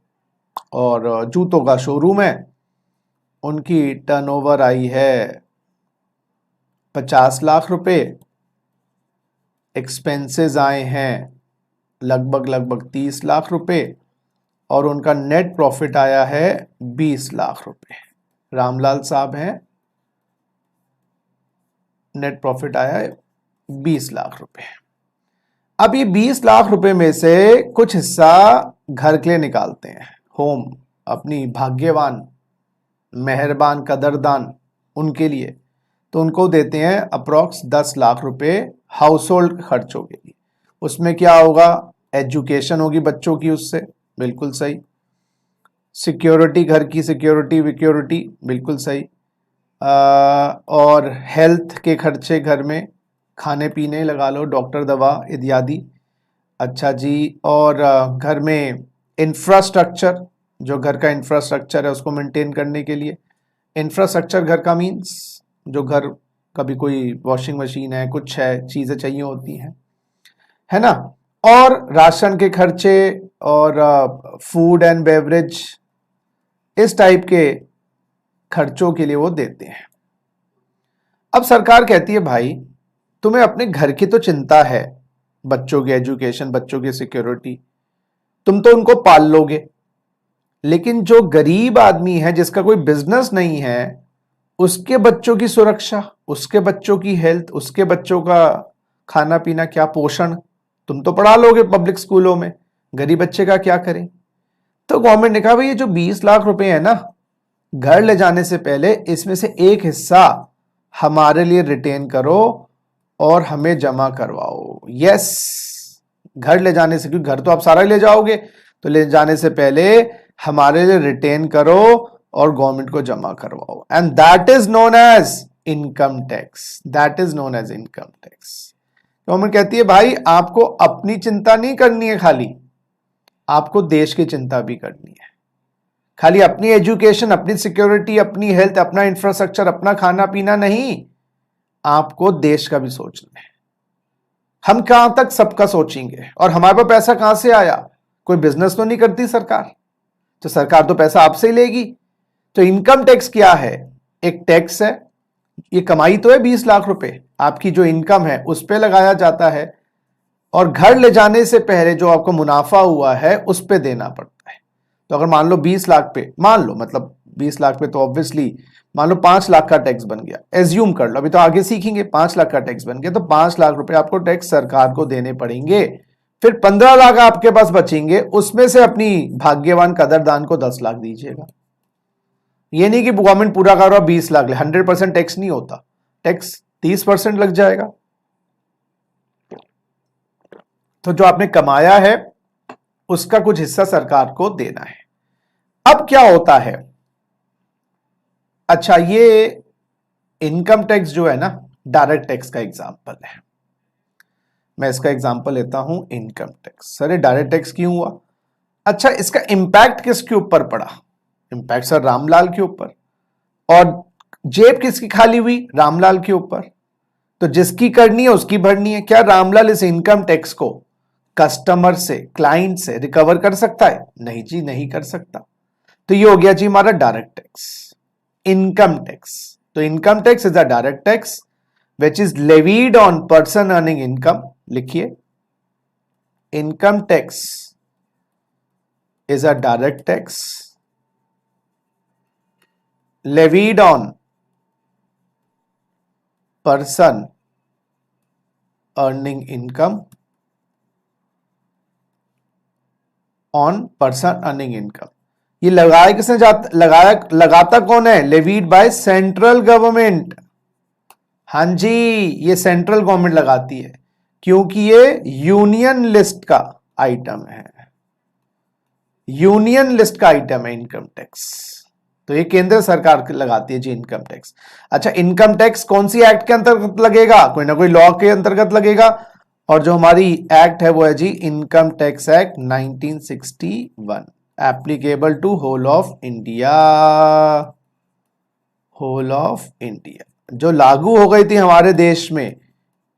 और जूतों का शोरूम है। उनकी टर्नओवर आई है 50 लाख रुपए, एक्सपेंसेस आए हैं लगभग 30 लाख रुपए, और उनका नेट प्रॉफिट आया है 20 लाख रुपए। रामलाल साहब हैं, नेट प्रॉफिट आया है 20 लाख रुपए। अब ये 20 लाख रुपए में से कुछ हिस्सा घर के लिए निकालते हैं, होम, अपनी भाग्यवान मेहरबान कदरदान उनके लिए, तो उनको देते हैं अप्रॉक्स 10 लाख रुपए हाउस होल्ड खर्चों के लिए। उसमें क्या होगा? एजुकेशन होगी बच्चों की, उससे बिल्कुल सही। सिक्योरिटी, घर की सिक्योरिटी विक्योरिटी, बिल्कुल सही। और हेल्थ के खर्चे, घर में खाने पीने लगा लो, डॉक्टर दवा इत्यादि। अच्छा जी, और घर में इंफ्रास्ट्रक्चर, जो घर का इंफ्रास्ट्रक्चर है उसको मेंटेन करने के लिए। इंफ्रास्ट्रक्चर घर का मीन्स जो घर, कभी कोई वॉशिंग मशीन है, कुछ है, चीजें चाहिए होती हैं, है ना। और राशन के खर्चे और फूड एंड बेवरेज, इस टाइप के खर्चों के लिए वो देते हैं। अब सरकार कहती है भाई तुम्हें अपने घर की तो चिंता है, बच्चों की एजुकेशन, बच्चों की सिक्योरिटी, तुम तो उनको पाल लोगे, लेकिन जो गरीब आदमी है जिसका कोई बिजनेस नहीं है, उसके बच्चों की सुरक्षा, उसके बच्चों की हेल्थ, उसके बच्चों का खाना पीना, क्या पोषण, तुम तो पढ़ा लोगे पब्लिक स्कूलों में, गरीब बच्चे का क्या करें? तो गवर्नमेंट ने कहा भाई ये जो 20 लाख रुपए है ना, घर ले जाने से पहले इसमें से एक हिस्सा हमारे लिए रिटेन करो और हमें जमा करवाओ। यस, घर ले जाने से, क्योंकि घर तो आप सारा ले जाओगे, तो ले जाने से पहले हमारे लिए रिटेन करो और गवर्नमेंट को जमा करवाओ। And that is known as income tax, that is known as income tax. Government कहती है भाई आपको अपनी चिंता नहीं करनी है, खाली आपको देश की चिंता भी करनी है। खाली अपनी एजुकेशन, अपनी सिक्योरिटी, अपनी हेल्थ, अपना इंफ्रास्ट्रक्चर, अपना खाना पीना नहीं, आपको देश का भी सोचना है। हम कहां तक सबका सोचेंगे? और हमारे पास पैसा कहां से आया? कोई बिजनेस तो नहीं करती सरकार, तो सरकार तो पैसा आपसे ही लेगी। तो इनकम टैक्स क्या है? एक टैक्स है, ये कमाई तो है 20 लाख रुपए, आपकी जो इनकम है उस पे लगाया जाता है, और घर ले जाने से पहले जो आपको मुनाफा हुआ है उस पे देना पड़ता है। तो अगर मान लो 20 लाख पे, मान लो, मतलब 20 लाख पे तो ऑब्वियसली मान लो 5 लाख का टैक्स बन गया, एज्यूम कर लो, अभी तो आगे सीखेंगे। 5 लाख का टैक्स बन गया तो 5 लाख रुपए आपको टैक्स सरकार को देने पड़ेंगे। फिर 15 लाख आपके पास बचेंगे, उसमें से अपनी भाग्यवान कदरदान को 10 लाख दीजिएगा। ये नहीं कि गवर्नमेंट पूरा कर रहा 20 लाख ले, 100% टैक्स नहीं होता, टैक्स 30% लग जाएगा। तो जो आपने कमाया है उसका कुछ हिस्सा सरकार को देना है। अब क्या होता है? अच्छा, ये इनकम टैक्स जो है ना, डायरेक्ट टैक्स का एग्जांपल है। मैं इसका एग्जांपल लेता हूं, इनकम टैक्स। सर ये डायरेक्ट टैक्स क्यों हुआ? अच्छा, इसका इंपैक्ट किसके ऊपर पड़ा? इंपैक्ट सर रामलाल के ऊपर। और जेब किसकी खाली हुई? रामलाल के ऊपर। तो जिसकी करनी है उसकी भरनी है। क्या रामलाल इस इनकम टैक्स को कस्टमर से, क्लाइंट से रिकवर कर सकता है? नहीं जी, नहीं कर सकता। तो ये हो गया जी हमारा डायरेक्ट टैक्स। Income tax. तो income tax is a direct tax which is levied on person earning income. लिखिए, income tax is a direct tax levied on person earning income on person earning income। ये लगाया किसने लगाता कौन है? Levied by central government. हां जी, ये सेंट्रल गवर्नमेंट लगाती है क्योंकि ये यूनियन लिस्ट का आइटम है, यूनियन लिस्ट का आइटम है इनकम टैक्स। तो ये केंद्र सरकार लगाती है जी इनकम टैक्स। अच्छा, इनकम टैक्स कौन सी एक्ट के अंतर्गत लगेगा? कोई ना कोई लॉ के अंतर्गत लगेगा, और जो हमारी एक्ट है वो है जी income tax act 1961, applicable to whole of India. Whole of India जो लागू हो गई थी हमारे देश में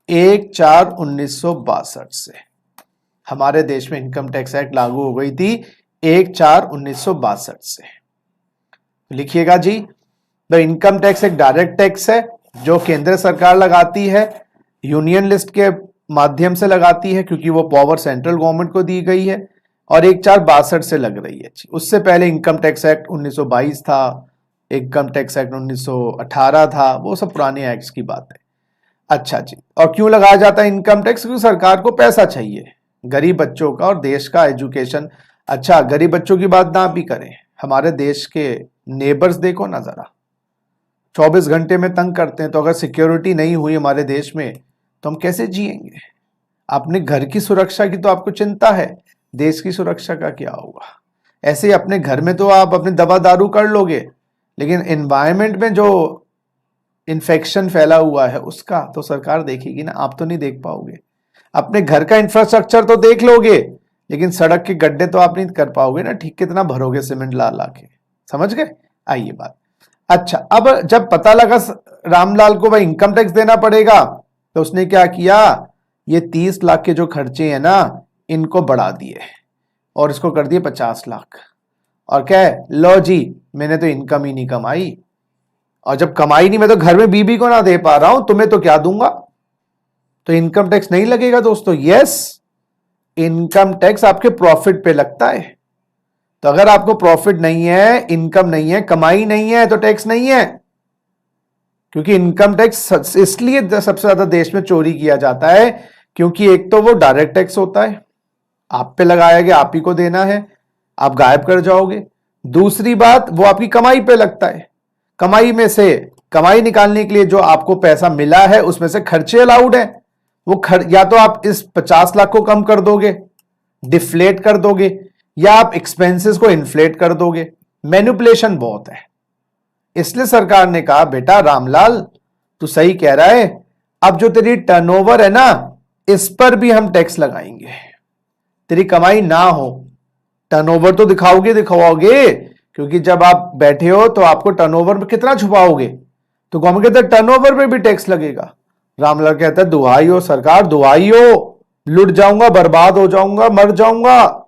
1/4/1962 से। हमारे देश में इनकम टैक्स एक्ट लागू हो गई थी 1/4/1962 से। लिखिएगा जी, द इनकम टैक्स एक डायरेक्ट टैक्स है जो केंद्र सरकार लगाती है, यूनियन लिस्ट के माध्यम से लगाती है क्योंकि वो पावर सेंट्रल गवर्नमेंट को दी गई है, और 1/4/62 से लग रही है। उससे पहले इनकम टैक्स एक्ट 1922 था, इनकम टैक्स एक्ट 1918 था, वो सब पुराने एक्ट्स की बात है। अच्छा जी, और क्यों लगाया जाता है इनकम टैक्स? क्योंकि सरकार को पैसा चाहिए गरीब बच्चों का और देश का एजुकेशन। अच्छा, गरीब बच्चों की बात ना भी करें, हमारे देश के नेबर्स देखो ना जरा, 24 घंटे में तंग करते हैं। तो अगर सिक्योरिटी नहीं हुई हमारे देश में तो हम कैसे जिएंगे? अपने घर की सुरक्षा की तो आपको चिंता है, देश की सुरक्षा का क्या होगा? ऐसे ही अपने घर में तो आप अपनी दवा दारू कर लोगे, लेकिन एनवायरनमेंट में जो इन्फेक्शन फैला हुआ है उसका तो सरकार देखेगी ना, आप तो नहीं देख पाओगे। अपने घर का इंफ्रास्ट्रक्चर तो देख लोगे, लेकिन सड़क के गड्ढे तो आप नहीं कर पाओगे ना ठीक, कितना भरोगे सीमेंट ला ला के? समझ गए? आइए बात। अच्छा, अब जब पता लगा रामलाल को भाई इनकम टैक्स देना पड़ेगा, तो उसने क्या किया, ये 30 लाख के जो खर्चे हैं ना इनको बढ़ा दिए और इसको कर दिए 50 लाख। और क्या है, लो जी मैंने तो इनकम ही नहीं कमाई, और जब कमाई नहीं मैं तो घर में बीबी को ना दे पा रहा हूं, तुम्हें तो क्या दूंगा? तो इनकम टैक्स नहीं लगेगा दोस्तों। यस, इनकम टैक्स आपके प्रॉफिट पे लगता है। तो अगर आपको प्रॉफिट नहीं है, इनकम नहीं है, कमाई नहीं है, तो टैक्स नहीं है। क्योंकि इनकम टैक्स इसलिए सबसे ज्यादा देश में चोरी किया जाता है क्योंकि एक तो वो डायरेक्ट टैक्स होता है, आप पे लगाया गया, आप ही को देना है, आप गायब कर जाओगे। दूसरी बात, वो आपकी कमाई पे लगता है, कमाई में से कमाई निकालने के लिए जो आपको पैसा मिला है उसमें से खर्चे अलाउड है। वो या तो आप इस 50 लाख को कम कर दोगे, डिफ्लेट कर दोगे, या आप एक्सपेंसेस को इन्फ्लेट कर दोगे। मैनिपुलेशन बहुत है, इसलिए सरकार ने कहा बेटा रामलाल तू सही कह रहा है, अब जो तेरी टर्नओवर है ना इस पर भी हम टैक्स लगाएंगे। तेरी कमाई ना हो, टर्नओवर तो दिखाओगे, क्योंकि जब आप बैठे हो तो आपको टर्नओवर में कितना छुपाओगे, तो गवर्नमेंट कहता है टर्नओवर पे भी टैक्स लगेगा। रामलाल कहता है दुहाई हो सरकार, दुहाई हो, लुट जाऊंगा, बर्बाद हो जाऊंगा, मर जाऊंगा,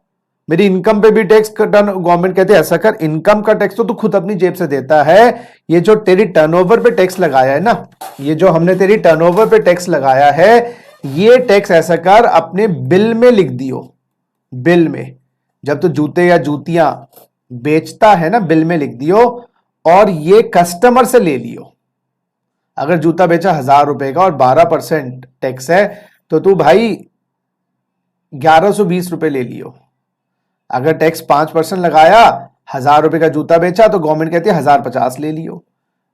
मेरी इनकम पे भी टैक्स। गवर्नमेंट कहते हैं ऐसा कर, इनकम का टैक्स तो तू खुद अपनी जेब से देता है, ये जो तेरी टर्नओवर पे टैक्स लगाया है ना, ये जो हमने तेरी टर्नओवर पे टैक्स लगाया है, ये टैक्स ऐसा कर अपने बिल में लिख दियो। बिल में जब तो जूते या जूतियां बेचता है ना, बिल में लिख दियो, और ये कस्टमर से ले लियो। अगर जूता बेचा 1000 रुपए का और 12% टैक्स है, तो तू भाई 1120 रुपए ले लियो। अगर टैक्स 5% लगाया, 1000 रुपए का जूता बेचा, तो गवर्नमेंट कहती है 1050 ले लियो।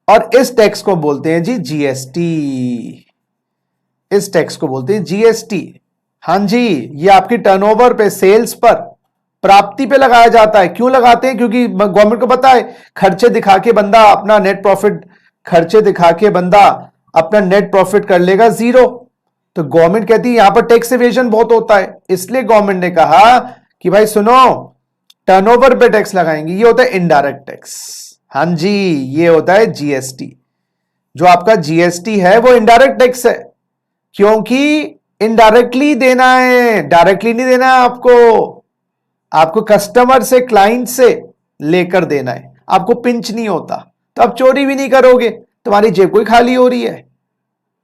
और इस टैक्स को बोलते हैं जी जीएसटी। इस टैक्स को बोलते हैं जीएसटी। हां जी, ये आपकी टर्नओवर पे, सेल्स पर, प्राप्ति पे लगाया जाता है। क्यों लगाते हैं? क्योंकि गवर्नमेंट को पता है खर्चे दिखा के बंदा अपना नेट प्रॉफिट, खर्चे दिखा के बंदा अपना नेट प्रॉफिट कर लेगा जीरो। तो गवर्नमेंट कहती है यहां पर टैक्स इवेजन बहुत होता है, इसलिए गवर्नमेंट ने कहा कि भाई सुनो टर्नओवर पे टैक्स लगाएंगे। ये होता है इनडायरेक्ट टैक्स। हां जी, ये होता है जीएसटी। जो आपका जीएसटी है वो इनडायरेक्ट टैक्स है, क्योंकि इनडायरेक्टली देना है, डायरेक्टली नहीं देना है आपको कस्टमर से, क्लाइंट से लेकर देना है, आपको पिंच नहीं होता। तो अब चोरी भी नहीं करोगे, तुम्हारी जेब कोई खाली हो रही है।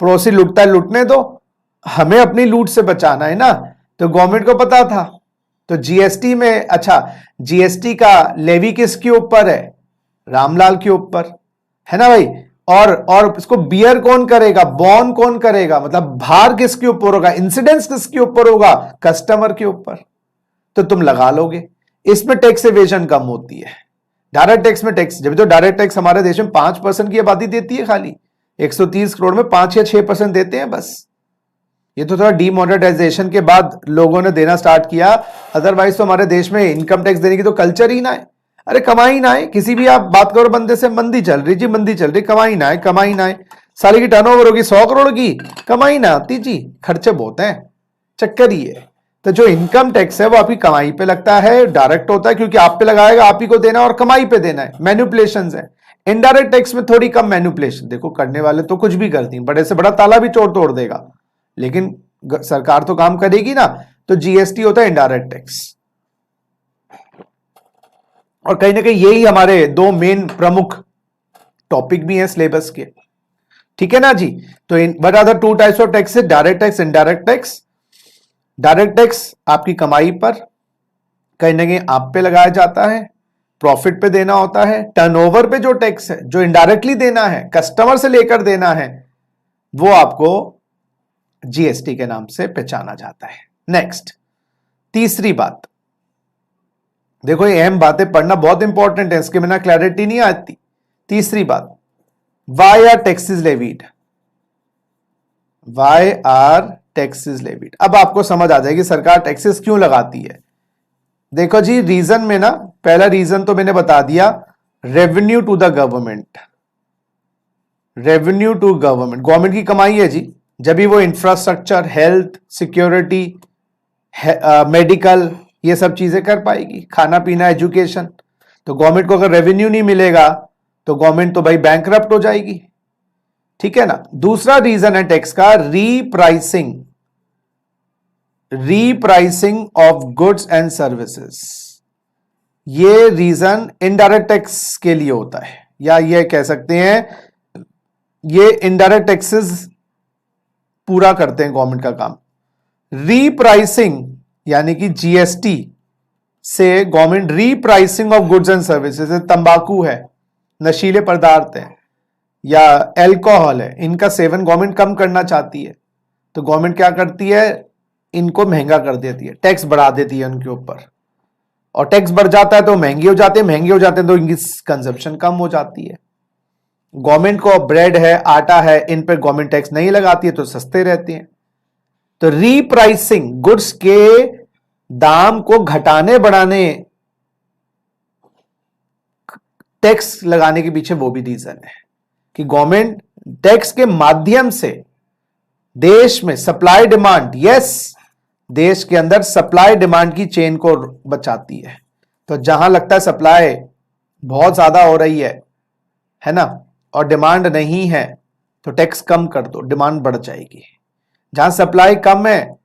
पड़ोसी लूटता है, लूटने दो, हमें अपनी लूट से बचाना है ना। तो गवर्नमेंट को पता था, तो जीएसटी में, अच्छा जीएसटी का लेवी किसके ऊपर है? रामलाल के ऊपर, है ना भाई। और इसको बियर कौन करेगा, बॉर्न कौन करेगा, मतलब भार किसके ऊपर होगा, इंसिडेंस किसके ऊपर होगा? कस्टमर के ऊपर। तो तुम लगा लोगे, इसमें टैक्स एवेजन कम होती है। डायरेक्ट टैक्स में टैक्स, जब तो डायरेक्ट टैक्स हमारे देश में 5% की आबादी देती है, खाली 130 करोड़ में 5 या 6% देते हैं बस। ये तो थोड़ा डीमोनेटाइजेशन के बाद लोगों ने देना स्टार्ट किया, अदरवाइज तो हमारे देश में इनकम टैक्स देने की तो कल्चर ही ना है। अरे कमाई ना है, किसी भी आप बात करो बंदे से, मंदी चल रही जी, मंदी चल रही, कमाई ना है, कमाई ना है। साल की टर्नओवर होगी 100 करोड़ की, कमाई ना आती जी, खर्चे बहुत हैं, चक्कर ही है। तो जो इनकम टैक्स है वो आपकी कमाई पे लगता है, डायरेक्ट होता है क्योंकि आप पे लगाएगा, आप ही को देना और कमाई पे देना है, मैनिपुलेशंस है। इनडायरेक्ट टैक्स में थोड़ी कम मैनिपुलेशन, देखो करने वाले तो कुछ भी करती हैं, बड़े से बड़ा ताला भी चोर तोड़ देगा, लेकिन सरकार तो काम करेगी ना। तो जीएसटी होता है इनडायरेक्ट टैक्स, और कहीं ना कहीं यही हमारे दो मेन प्रमुख टॉपिक भी हैं सिलेबस के, ठीक है ना जी। तो what are the two types of taxes? Direct tax, indirect tax. Direct tax आपकी कमाई पर कहीं ना कहीं आप पे लगाया जाता है, प्रॉफिट पे देना होता है। टर्नओवर पे जो टैक्स है, जो इनडायरेक्टली देना है, कस्टमर से लेकर देना है, वो आपको जीएसटी के नाम से पहचाना जाता है। नेक्स्ट, तीसरी बात, देखो ये अहम बातें पढ़ना बहुत इंपॉर्टेंट है, इसके बिना क्लैरिटी नहीं आती। तीसरी बात, why are taxes levied? Why are taxes levied? अब आपको समझ आ जाएगी सरकार टैक्सेस क्यों लगाती है। देखो जी, रीजन में ना, पहला रीजन तो मैंने बता दिया, revenue to the government. Revenue to government, government की कमाई है जी, जब भी वो इंफ्रास्ट्रक्चर, हेल्थ, सिक्योरिटी, मेडिकल, ये सब चीजें कर पाएगी, खाना पीना, एजुकेशन। तो गवर्नमेंट को अगर रेवेन्यू नहीं मिलेगा तो गवर्नमेंट तो भाई बैंकरप्ट हो जाएगी, ठीक है ना। दूसरा रीजन है टैक्स का, repricing. Repricing of goods and services, ये रीजन इनडायरेक्ट टैक्स के लिए होता है, या ये कह सकते हैं ये इनडायरेक्ट टैक्सेस पूरा करते हैं गवर्नमेंट का काम। रीप्राइसिंग यानी कि जीएसटी से government repricing of goods and services, तंबाकू है, नशीले पदार्थ है या अल्कोहल है, इनका सेवन गवर्नमेंट कम करना चाहती है, तो गवर्नमेंट क्या करती है, इनको महंगा कर देती है, टैक्स बढ़ा देती है उनके ऊपर, और टैक्स बढ़ जाता है तो महंगे हो जाते हैं, महंगे हो जाते हैं तो इनकी कंजप्शन कम हो जाती है। गवर्नमेंट को ब्रेड है, आटा है, इन पर गवर्नमेंट टैक्स नहीं लगाती है तो सस्ते रहते हैं। तो रीप्राइसिंग, गुड्स के दाम को घटाने बढ़ाने, टैक्स लगाने के पीछे वो भी रीजन है कि गवर्नमेंट टैक्स के माध्यम से देश में सप्लाई डिमांड, यस, देश के अंदर सप्लाई डिमांड की चेन को बचाती है। तो जहां लगता है सप्लाई बहुत ज्यादा हो रही है ना, और डिमांड नहीं है, तो टैक्स कम कर दो, डिमांड बढ़ जाएगी। जहां सप्लाई कम है,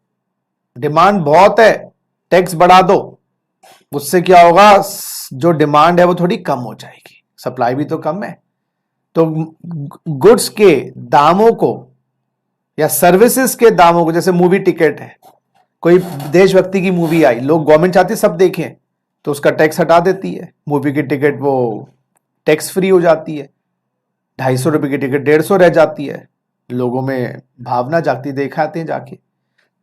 डिमांड बहुत है, टैक्स बढ़ा दो, उससे क्या होगा, जो डिमांड है वो थोड़ी कम हो जाएगी, सप्लाई भी तो कम है। तो गुड्स के दामों को या सर्विसेज के दामों को, जैसे मूवी टिकट है, कोई देशभक्ति की मूवी आई, लोग, गवर्नमेंट चाहती है सब देखें, तो उसका टैक्स हटा देती है, मूवी की टिकट वो टैक्स फ्री हो जाती है, 250 रुपए की टिकट 150 रह जाती है, लोगों में भावना जागती, दिखाते हैं जाके।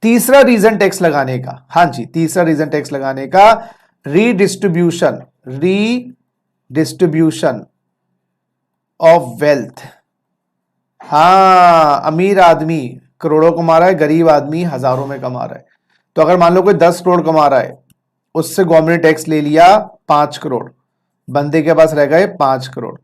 तीसरा रीजन टैक्स लगाने का, हाँ जी, तीसरा रीजन टैक्स लगाने का, रीडिस्ट्रीब्यूशन। Redistribution of wealth. हाँ, अमीर आदमी करोड़ों कमा रहा है, गरीब आदमी हजारों में कमा रहा है। तो अगर मान लो कोई 10 करोड़ कमा रहा है, उससे गवर्नमेंट ने टैक्स ले लिया 5 करोड़, बंदे के पास रह गए 5 करोड़।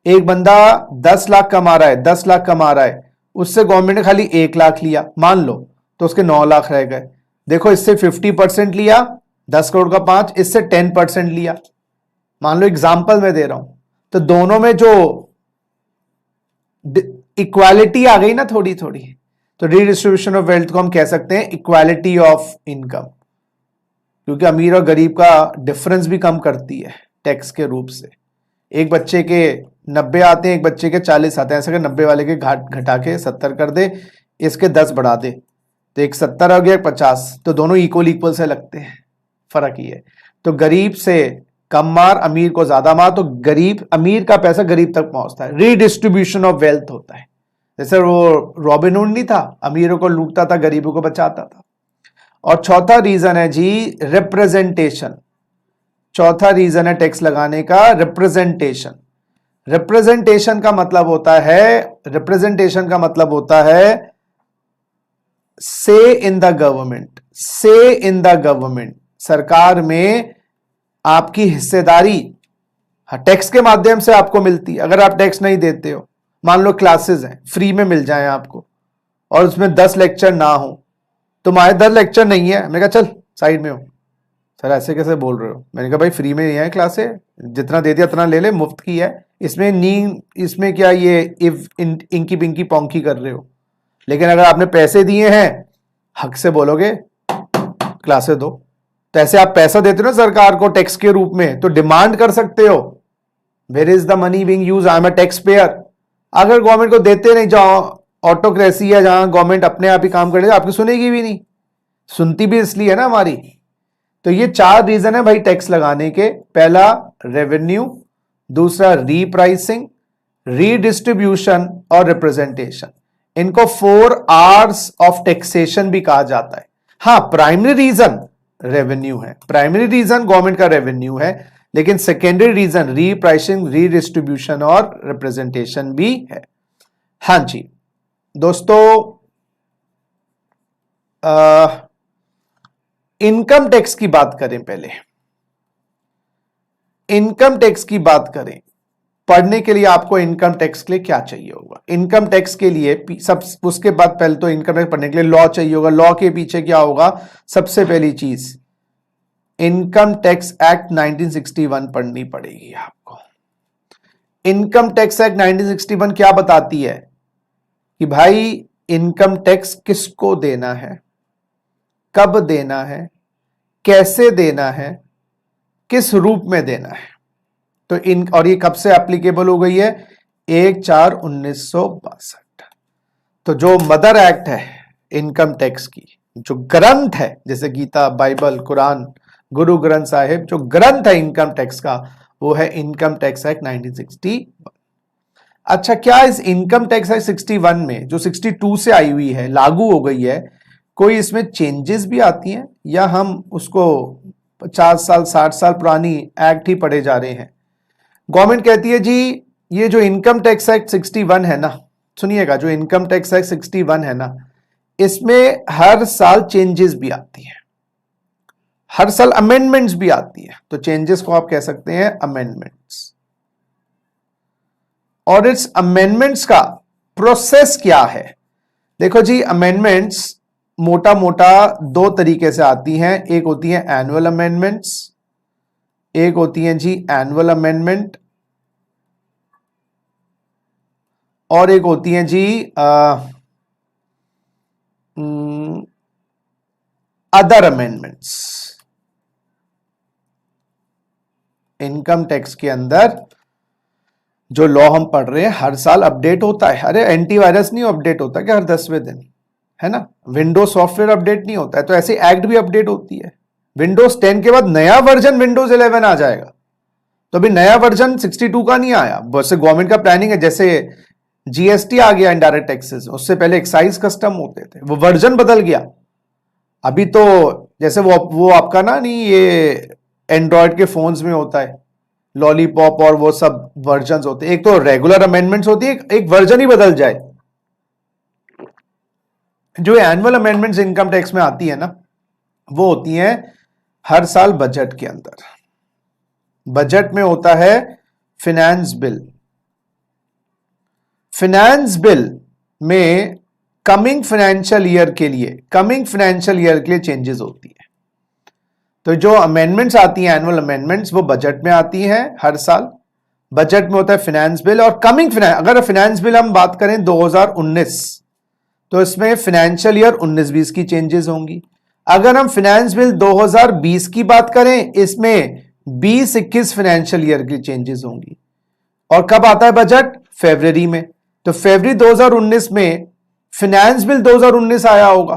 एक बंदा 10 लाख कमा रहा है, 10 लाख कमा रहा है, उससे गवर्नमेंट ने खाली 1 लाख लिया मान लो, तो उसके 9 लाख रह गए। देखो, इससे 50% लिया, 10 करोड़ का 5, इससे 10% लिया, मान लो एग्जाम्पल मैं दे रहा हूं। तो दोनों में जो इक्वालिटी आ गई ना थोड़ी थोड़ी, तो रीडिस्ट्रीब्यूशन ऑफ वेल्थ को हम कह सकते हैं इक्वालिटी ऑफ इनकम, क्योंकि अमीर और गरीब का डिफरेंस भी कम करती है टैक्स के रूप से। एक बच्चे के 90 आते हैं, एक बच्चे के 40 आते हैं, ऐसा कर 90 वाले के घटा के 70 कर दे, इसके 10 बढ़ा दे, तो एक 70 हो गया, एक 50, तो दोनों इक्वल से लगते हैं, फर्क ही है। तो गरीब से कम मार, अमीर को ज्यादा मार, तो गरीब, अमीर का पैसा गरीब तक पहुंचता है, रीडिस्ट्रीब्यूशन ऑफ वेल्थ होता है। जैसे वो रॉबिन हुड नहीं था, अमीरों को लूटता था, गरीबों को बचाता था। और चौथा रीजन है जी रिप्रेजेंटेशन। चौथा रीजन है टैक्स लगाने का रिप्रेजेंटेशन। रिप्रेजेंटेशन का मतलब होता है से इन द गवर्नमेंट, से इन द गवर्नमेंट, सरकार में आपकी हिस्सेदारी टैक्स के माध्यम से आपको मिलती है। अगर आप टैक्स नहीं देते हो, मान लो क्लासेस हैं फ्री में मिल जाए आपको और उसमें 10 लेक्चर ना हो, तुम्हारे 10 लेक्चर नहीं है, मैंने कहा चल साइड में हो। सर ऐसे कैसे बोल रहे हो? मैंने कहा भाई फ्री में नहीं है क्लासेस, जितना दे दिया उतना ले ले, मुफ्त की है, इसमें क्या ये इंकी पिंकी पोंकी कर रहे हो। लेकिन अगर आपने पैसे दिए हैं, हक से बोलोगे क्लासेस दो। तो ऐसे आप पैसा देते हो ना सरकार को टैक्स के रूप में, तो डिमांड कर सकते हो, where is the money being used, I am a tax payer. अगर गवर्नमेंट को देते नहीं, जहां ऑटोक्रेसी है, जहां गवर्नमेंट अपने आप ही काम करेगा, आपकी सुनेगी भी नहीं, सुनती भी इसलिए है ना हमारी। तो ये 4 रीजन है भाई टैक्स लगाने के। पहला रेवेन्यू, दूसरा रीप्राइसिंग, रीडिस्ट्रीब्यूशन और रिप्रेजेंटेशन। इनको 4 आर्स ऑफ टैक्सेशन भी कहा जाता है। हाँ, प्राइमरी रीजन रेवेन्यू है, प्राइमरी रीजन गवर्नमेंट का रेवेन्यू है, लेकिन सेकेंडरी रीजन रीप्राइसिंग, रीडिस्ट्रीब्यूशन और रिप्रेजेंटेशन भी है। हाँ जी दोस्तों, इनकम टैक्स की बात करें। पहले इनकम टैक्स की बात करें, पढ़ने के लिए आपको इनकम टैक्स के लिए क्या चाहिए होगा? इनकम टैक्स के लिए सब, उसके बाद पहले तो इनकम टैक्स पढ़ने के लिए लॉ चाहिए होगा। लॉ के पीछे क्या होगा? सबसे पहली चीज इनकम टैक्स एक्ट 1961 पढ़नी पड़ेगी आपको। इनकम टैक्स एक्ट 1961 क्या बताती है कि भाई इनकम टैक्स किसको देना है, कब देना है, कैसे देना है, किस रूप में देना है। तो और ये कब से एप्लीकेबल हो गई है? 1/4/1962। तो जो मदर एक्ट है इनकम टैक्स की, जो ग्रंथ है, जैसे गीता, बाइबल, कुरान, गुरु ग्रंथ साहिब, जो ग्रंथ है इनकम टैक्स का, वो है इनकम टैक्स एक्ट 1961। अच्छा, क्या इस इनकम टैक्स एक्ट 61 में, जो 62 से आई हुई है, लागू हो गई है, कोई इसमें चेंजेस भी आती हैं, या हम उसको 50 साल 60 साल पुरानी एक्ट ही पढ़े जा रहे हैं? गवर्नमेंट कहती है जी ये जो इनकम टैक्स एक्ट 61 है ना, सुनिएगा, जो इनकम टैक्स एक्ट 61 है ना, इसमें हर साल चेंजेस भी आती हैं, हर साल अमेंडमेंट्स भी आती है। तो चेंजेस को आप कह सकते हैं अमेंडमेंट्स। और इस अमेंडमेंट्स का प्रोसेस क्या है? देखो जी, अमेंडमेंट्स मोटा मोटा 2 तरीके से आती हैं। एक होती है एनुअल अमेंडमेंट्स, एक होती है जी एनुअल अमेंडमेंट, और एक होती है जी अदर अमेंडमेंट्स। इनकम टैक्स के अंदर जो लॉ हम पढ़ रहे हैं हर साल अपडेट होता है। अरे एंटीवायरस नहीं अपडेट होता क्या हर 10वें दिन, है ना? विंडोज सॉफ्टवेयर अपडेट नहीं होता है, तो ऐसे एक्ट भी अपडेट होती है। विंडोज 10 के बाद नया वर्जन विंडोज 11 आ जाएगा, तो अभी नया वर्जन 62 का नहीं आया। वैसे गवर्नमेंट का प्लानिंग है, जैसे जीएसटी आ गया इनडायरेक्ट टैक्सेस, उससे पहले एक्साइज कस्टम होते थे, वो वर्जन बदल गया। अभी तो जैसे वो आपका ना, नहीं, ये एंड्रॉयड के फोन्स में होता है लॉलीपॉप और वो सब वर्जन होते हैं। एक तो रेगुलर अमेंडमेंट्स होती है, एक वर्जन ही बदल जाए। जो एनुअल अमेंडमेंट्स इनकम टैक्स में आती है ना, वो होती हैं हर साल बजट के अंदर। बजट में होता है फिनेंस बिल। फिनेंस बिल में कमिंग फाइनेंशियल ईयर के लिए चेंजेस होती है। तो जो अमेंडमेंट्स आती हैं, एनुअल अमेंडमेंट्स, वो बजट में आती हैं हर साल। बजट में होता है फिनेंस बिल और अगर फिनेंस बिल हम बात करें 2019, तो इसमें फाइनेंशियल ईयर 19-20 की चेंजेस होंगी। अगर हम फाइनेंस बिल 2020 की बात करें, इसमें 20-21 फाइनेंशियल ईयर की चेंजेस होंगी। और कब आता है बजट? फरवरी में। तो फरवरी 2019 में फिनेंस बिल 2019 आया होगा,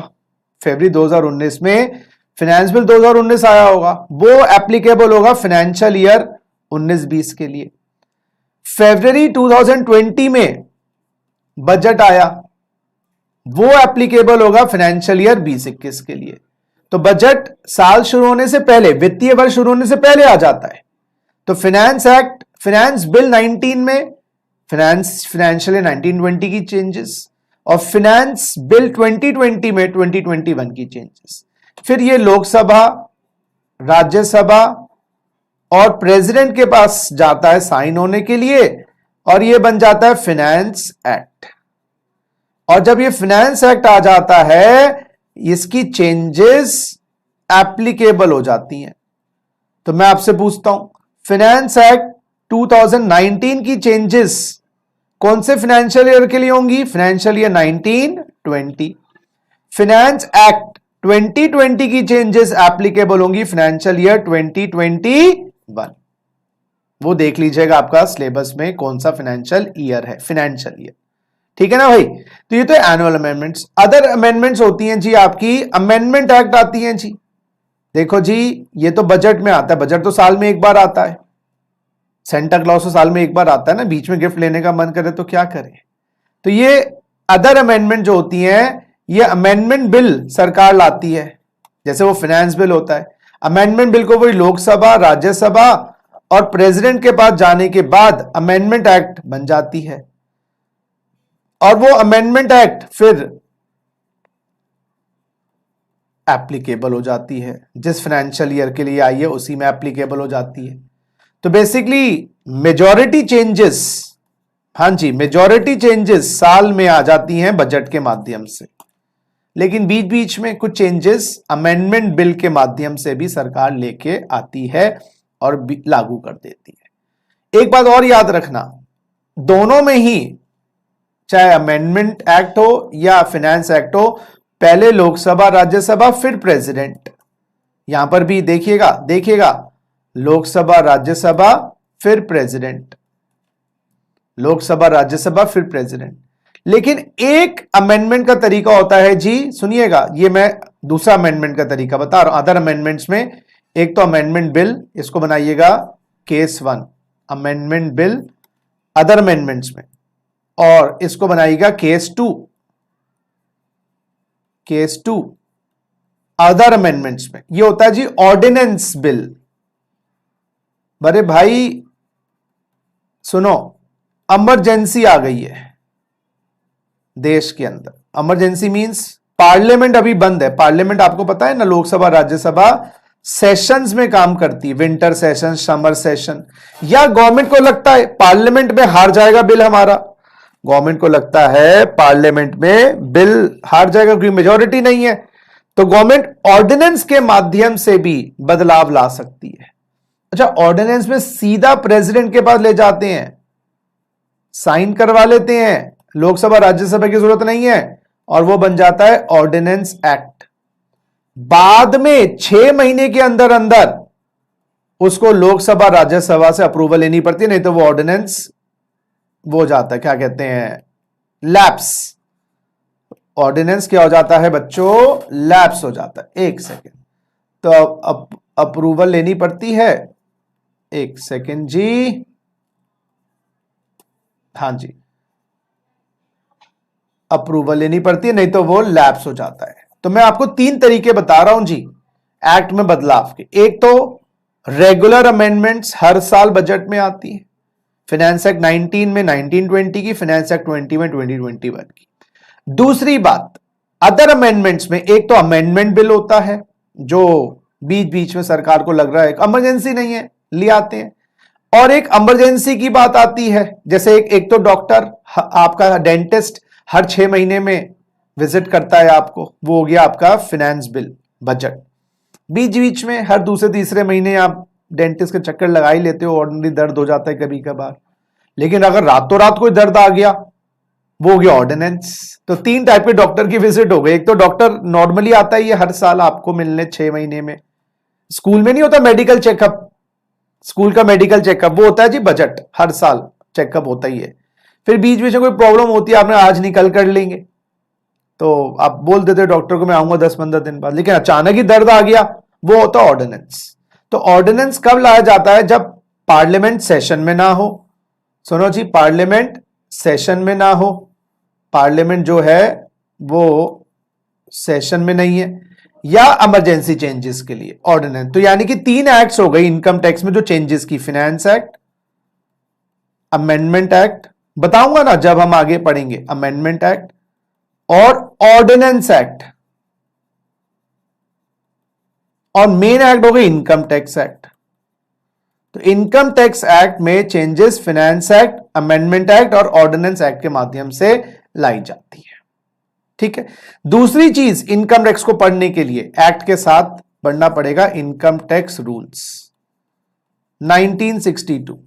फरवरी 2019 में फिनेंस बिल 2019 आया होगा, वो एप्लीकेबल होगा फाइनेंशियल ईयर 19-20 के लिए। फरवरी 2020 में बजट आया, वो एप्लीकेबल होगा फाइनेंशियल ईयर 20-21 के लिए। तो बजट साल शुरू होने से पहले, वित्तीय वर्ष शुरू होने से पहले आ जाता है। तो फाइनेंस बिल 19 में फाइनेंशियल ईयर 1920 की चेंजेस, और फाइनेंस बिल 2020 में 2021 की चेंजेस। फिर ये लोकसभा, राज्यसभा और प्रेसिडेंट के पास जाता है साइन होने के लिए, और ये बन जाता है फाइनेंस एक्ट। और जब ये फाइनेंस एक्ट आ जाता है, इसकी चेंजेस एप्लीकेबल हो जाती हैं। तो मैं आपसे पूछता हूं, फाइनेंस एक्ट 2019 की चेंजेस कौन से फाइनेंशियल ईयर के लिए होंगी? Financial year 1920। फाइनेंस एक्ट 2020 की चेंजेस एप्लीकेबल होंगी फाइनेंशियल ईयर 2021। वो देख लीजिएगा आपका सिलेबस में कौन सा फाइनेंशियल ईयर है, फाइनेंशियल ईयर। ठीक है ना भाई? तो ये तो एनुअल अमेंडमेंट्स। अदर अमेंडमेंट्स होती हैं जी आपकी, अमेंडमेंट एक्ट आती हैं जी। देखो जी, ये तो बजट में आता है, बजट तो साल में एक बार आता है। सेंटा क्लॉज तो साल में एक बार आता है ना, बीच में गिफ्ट लेने का मन करे तो क्या करे। तो ये अदर अमेंडमेंट जो होती हैं, ये अमेंडमेंट बिल सरकार लाती है, जैसे वो फाइनेंस बिल होता है। अमेंडमेंट बिल को वही लोकसभा, राज्यसभा और प्रेसिडेंट के पास जाने के बाद अमेंडमेंट एक्ट बन जाती है। और वो अमेंडमेंट एक्ट फिर एप्लीकेबल हो जाती है, जिस फाइनेंशियल ईयर के लिए आई है उसी में एप्लीकेबल हो जाती है। तो बेसिकली मेजॉरिटी चेंजेस, हां जी, मेजॉरिटी चेंजेस साल में आ जाती हैं बजट के माध्यम से, लेकिन बीच बीच में कुछ चेंजेस अमेंडमेंट बिल के माध्यम से भी सरकार लेके आती है और लागू कर देती है। एक बात और याद रखना, दोनों में ही, चाहे अमेंडमेंट एक्ट हो या फाइनेंस एक्ट हो, पहले लोकसभा, राज्यसभा, फिर प्रेसिडेंट। यहां पर भी देखिएगा लोकसभा, राज्यसभा, फिर प्रेसिडेंट, लोकसभा, राज्यसभा, फिर प्रेसिडेंट। लेकिन एक अमेंडमेंट का तरीका होता है जी, सुनिएगा, ये मैं दूसरा अमेंडमेंट का तरीका बता रहा हूं। अदर अमेंडमेंट्स में एक तो अमेंडमेंट बिल, इसको बनाइएगा case 1, amendment bill other amendments में, और इसको बनाइएगा केस 2 अदर अमेंडमेंट्स में। ये होता है जी ऑर्डिनेंस बिल। अरे भाई सुनो, इमरजेंसी आ गई है देश के अंदर। इमरजेंसी मींस पार्लियामेंट अभी बंद है। पार्लियामेंट आपको पता है ना, लोकसभा, राज्यसभा सेशंस में काम करती है, विंटर सेशन, समर सेशन। या गवर्नमेंट को लगता है पार्लियामेंट में हार जाएगा बिल हमारा, गवर्नमेंट को लगता है पार्लियामेंट में बिल हार जाएगा क्योंकि मेजॉरिटी नहीं है, तो गवर्नमेंट ऑर्डिनेंस के माध्यम से भी बदलाव ला सकती है। अच्छा, ऑर्डिनेंस में सीधा प्रेसिडेंट के पास ले जाते हैं, साइन करवा लेते हैं, लोकसभा, राज्यसभा की जरूरत नहीं है, और वो बन जाता है ऑर्डिनेंस एक्ट। बाद में 6 महीने के अंदर अंदर उसको लोकसभा, राज्यसभा से अप्रूवल लेनी पड़ती है, नहीं तो वो ऑर्डिनेंस वो हो जाता है, क्या कहते हैं, लैप्स। ऑर्डिनेंस क्या हो जाता है बच्चों? लैप्स हो जाता है। एक सेकेंड, तो अप्रूवल लेनी पड़ती है। एक सेकेंड जी, हां जी, अप्रूवल लेनी पड़ती है, नहीं तो वो लैप्स हो जाता है। तो मैं आपको 3 तरीके बता रहा हूं जी एक्ट में बदलाव के। एक तो रेगुलर अमेंडमेंट्स हर साल बजट में आती है, फाइनेंस एक्ट 19 में 1920 की, फाइनेंस एक्ट 20 में 2021 की। दूसरी बात, अदर अमेंडमेंट्स में एक तो अमेंडमेंट बिल होता है जो बीच बीच में सरकार को लग रहा है इमरजेंसी नहीं है, ले आते हैं। और एक इमरजेंसी की बात आती है, जैसे एक तो डॉक्टर, आपका डेंटिस्ट हर 6 महीने में विजिट करता है आपको, वो हो गया आपका फाइनेंस बिल, बजट। बीच बीच में हर दूसरे तीसरे महीने आप डेंटिस्ट के चक्कर लगा ही लेते हो, ऑर्डिनरी दर्द हो जाता है कभी कभार। लेकिन अगर रातों रात कोई दर्द आ गया, वो हो गया ऑर्डिनेंस। तो 3 टाइप के डॉक्टर की विजिट हो गई। एक तो डॉक्टर नॉर्मली आता है ये हर साल आपको मिलने 6 महीने में, स्कूल में नहीं होता मेडिकल चेकअप, स्कूल का मेडिकल चेकअप, वो होता है जी बजट, हर साल चेकअप होता ही है। फिर बीच बीच में कोई प्रॉब्लम होती है, आपने आज निकल कर लेंगे, तो आप बोल देते डॉक्टर को मैं आऊंगा 10-15 दिन बाद, लेकिन अचानक ही दर्द आ गया, वो होता है ऑर्डिनेंस। तो ऑर्डिनेंस कब लाया जाता है? जब पार्लियामेंट सेशन में ना हो। सुनो जी, पार्लियामेंट सेशन में ना हो, पार्लियामेंट जो है वो सेशन में नहीं है, या इमरजेंसी चेंजेस के लिए ऑर्डिनेंस। तो यानी कि 3 एक्ट्स हो गई इनकम टैक्स में जो चेंजेस की, फाइनेंस एक्ट, अमेंडमेंट एक्ट, बताऊंगा ना जब हम आगे पढ़ेंगे, अमेंडमेंट एक्ट और ऑर्डिनेंस एक्ट, और मेन एक्ट हो गई इनकम टैक्स एक्ट। तो इनकम टैक्स एक्ट में changes finance act, amendment act और ऑर्डिनेंस एक्ट के माध्यम से लाई जाती है। ठीक है। दूसरी चीज, इनकम टैक्स को पढ़ने के लिए एक्ट के साथ पढ़ना पड़ेगा इनकम टैक्स रूल्स 1962।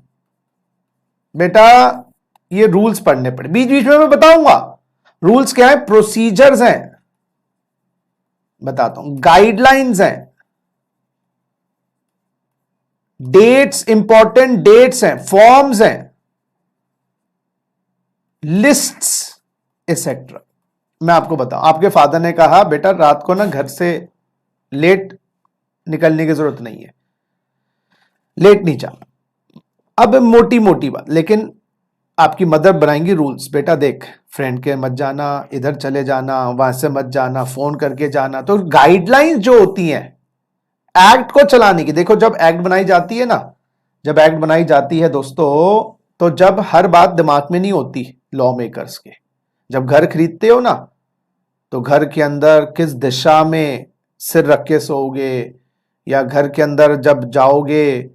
बेटा ये रूल्स पढ़ने पड़े, बीच बीच में मैं बताऊंगा रूल्स क्या है, प्रोसीजर्स हैं, बताता हूं, गाइडलाइंस हैं, डेट्स, इंपॉर्टेंट डेट्स हैं, फॉर्म्स हैं, लिस्ट्स एक्सेट्रा। मैं आपको बताऊं, आपके फादर ने कहा बेटा रात को ना घर से लेट निकलने की जरूरत नहीं है, लेट नहीं जाना। अब मोटी मोटी बात, लेकिन आपकी मदर बनाएंगी रूल्स, बेटा देख फ्रेंड के मत जाना, इधर चले जाना, वहां से मत जाना, फोन करके जाना। तो गाइडलाइंस जो होती हैं एक्ट को चलाने की, देखो जब एक्ट बनाई जाती है ना, जब एक्ट बनाई जाती है दोस्तों, तो जब हर बात दिमाग में नहीं होती लॉ मेकर्स के, जब घर खरीदते हो ना, तो घर के अंदर किस दिशा में सिर रख के सोओगे, या घर के अंदर जब जाओगे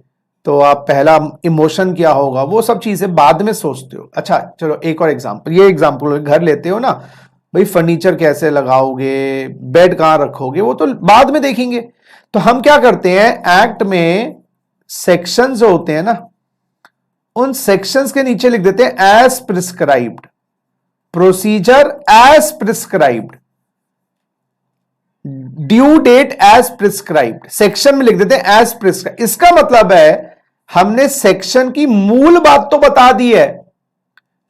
तो आप पहला इमोशन क्या होगा, वो सब चीजें बाद में सोचते हो। अच्छा चलो एक और एग्जांपल, ये एग्जांपल, घर लेते हो ना भाई, फर्नीचर कैसे लगाओगे, बेड कहां रखोगे, वो तो बाद में देखेंगे। तो हम क्या करते हैं, एक्ट में सेक्शंस जो होते हैं ना, उन सेक्शंस के नीचे लिख देते हैं as prescribed, procedure as prescribed, due date as prescribed, section में लिख देते हैं एज प्रिस्क्राइब्ड। इसका मतलब है हमने सेक्शन की मूल बात तो बता दी है,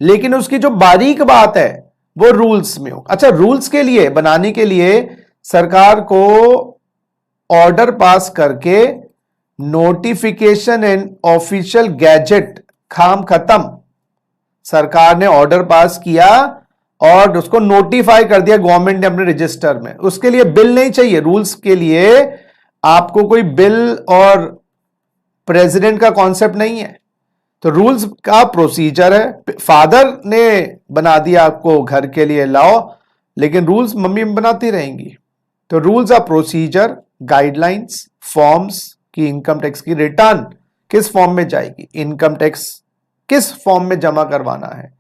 लेकिन उसकी जो बारीक बात है वो रूल्स में हो। अच्छा, रूल्स के लिए बनाने के लिए सरकार को ऑर्डर पास करके नोटिफिकेशन एंड ऑफिशियल गैजेट, काम खत्म, सरकार ने ऑर्डर पास किया और उसको नोटिफाई कर दिया गवर्नमेंट ने अपने रजिस्टर में। उसके लिए बिल नहीं चाहिए, रूल्स के लिए आपको कोई बिल और प्रेसिडेंट का कॉन्सेप्ट नहीं है। तो रूल्स का प्रोसीजर है, फादर ने बना दिया आपको घर के लिए लाओ, लेकिन रूल्स मम्मी बनाती रहेंगी। तो rules of procedure, guidelines, forms की इनकम टैक्स की रिटर्न किस फॉर्म में जाएगी, इनकम टैक्स किस फॉर्म में जमा करवाना है,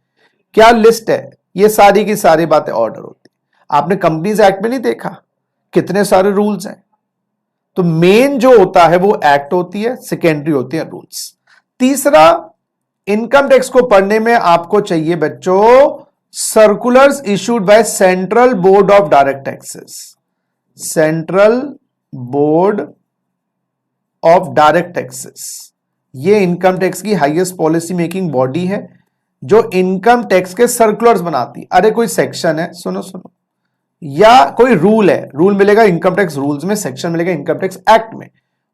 क्या लिस्ट है, ये सारी की सारी बातें ऑर्डर होती। आपने कंपनीज एक्ट में नहीं देखा कितने सारे रूल्स हैं? तो मेन जो होता है वो एक्ट होती है, सेकेंडरी होती है रूल्स। तीसरा, इनकम टैक्स को पढ़ने में आपको चाहिए बच्चों circulars issued by central board of direct taxes. Central board of direct taxes, ये इनकम टैक्स की हाईएस्ट पॉलिसी मेकिंग बॉडी है जो इनकम टैक्स के सर्कुलर्स बनाती। अरे कोई सेक्शन है, सुनो सुनो, या कोई रूल है, रूल मिलेगा इनकम टैक्स रूल्स में, सेक्शन मिलेगा इनकम टैक्स एक्ट में,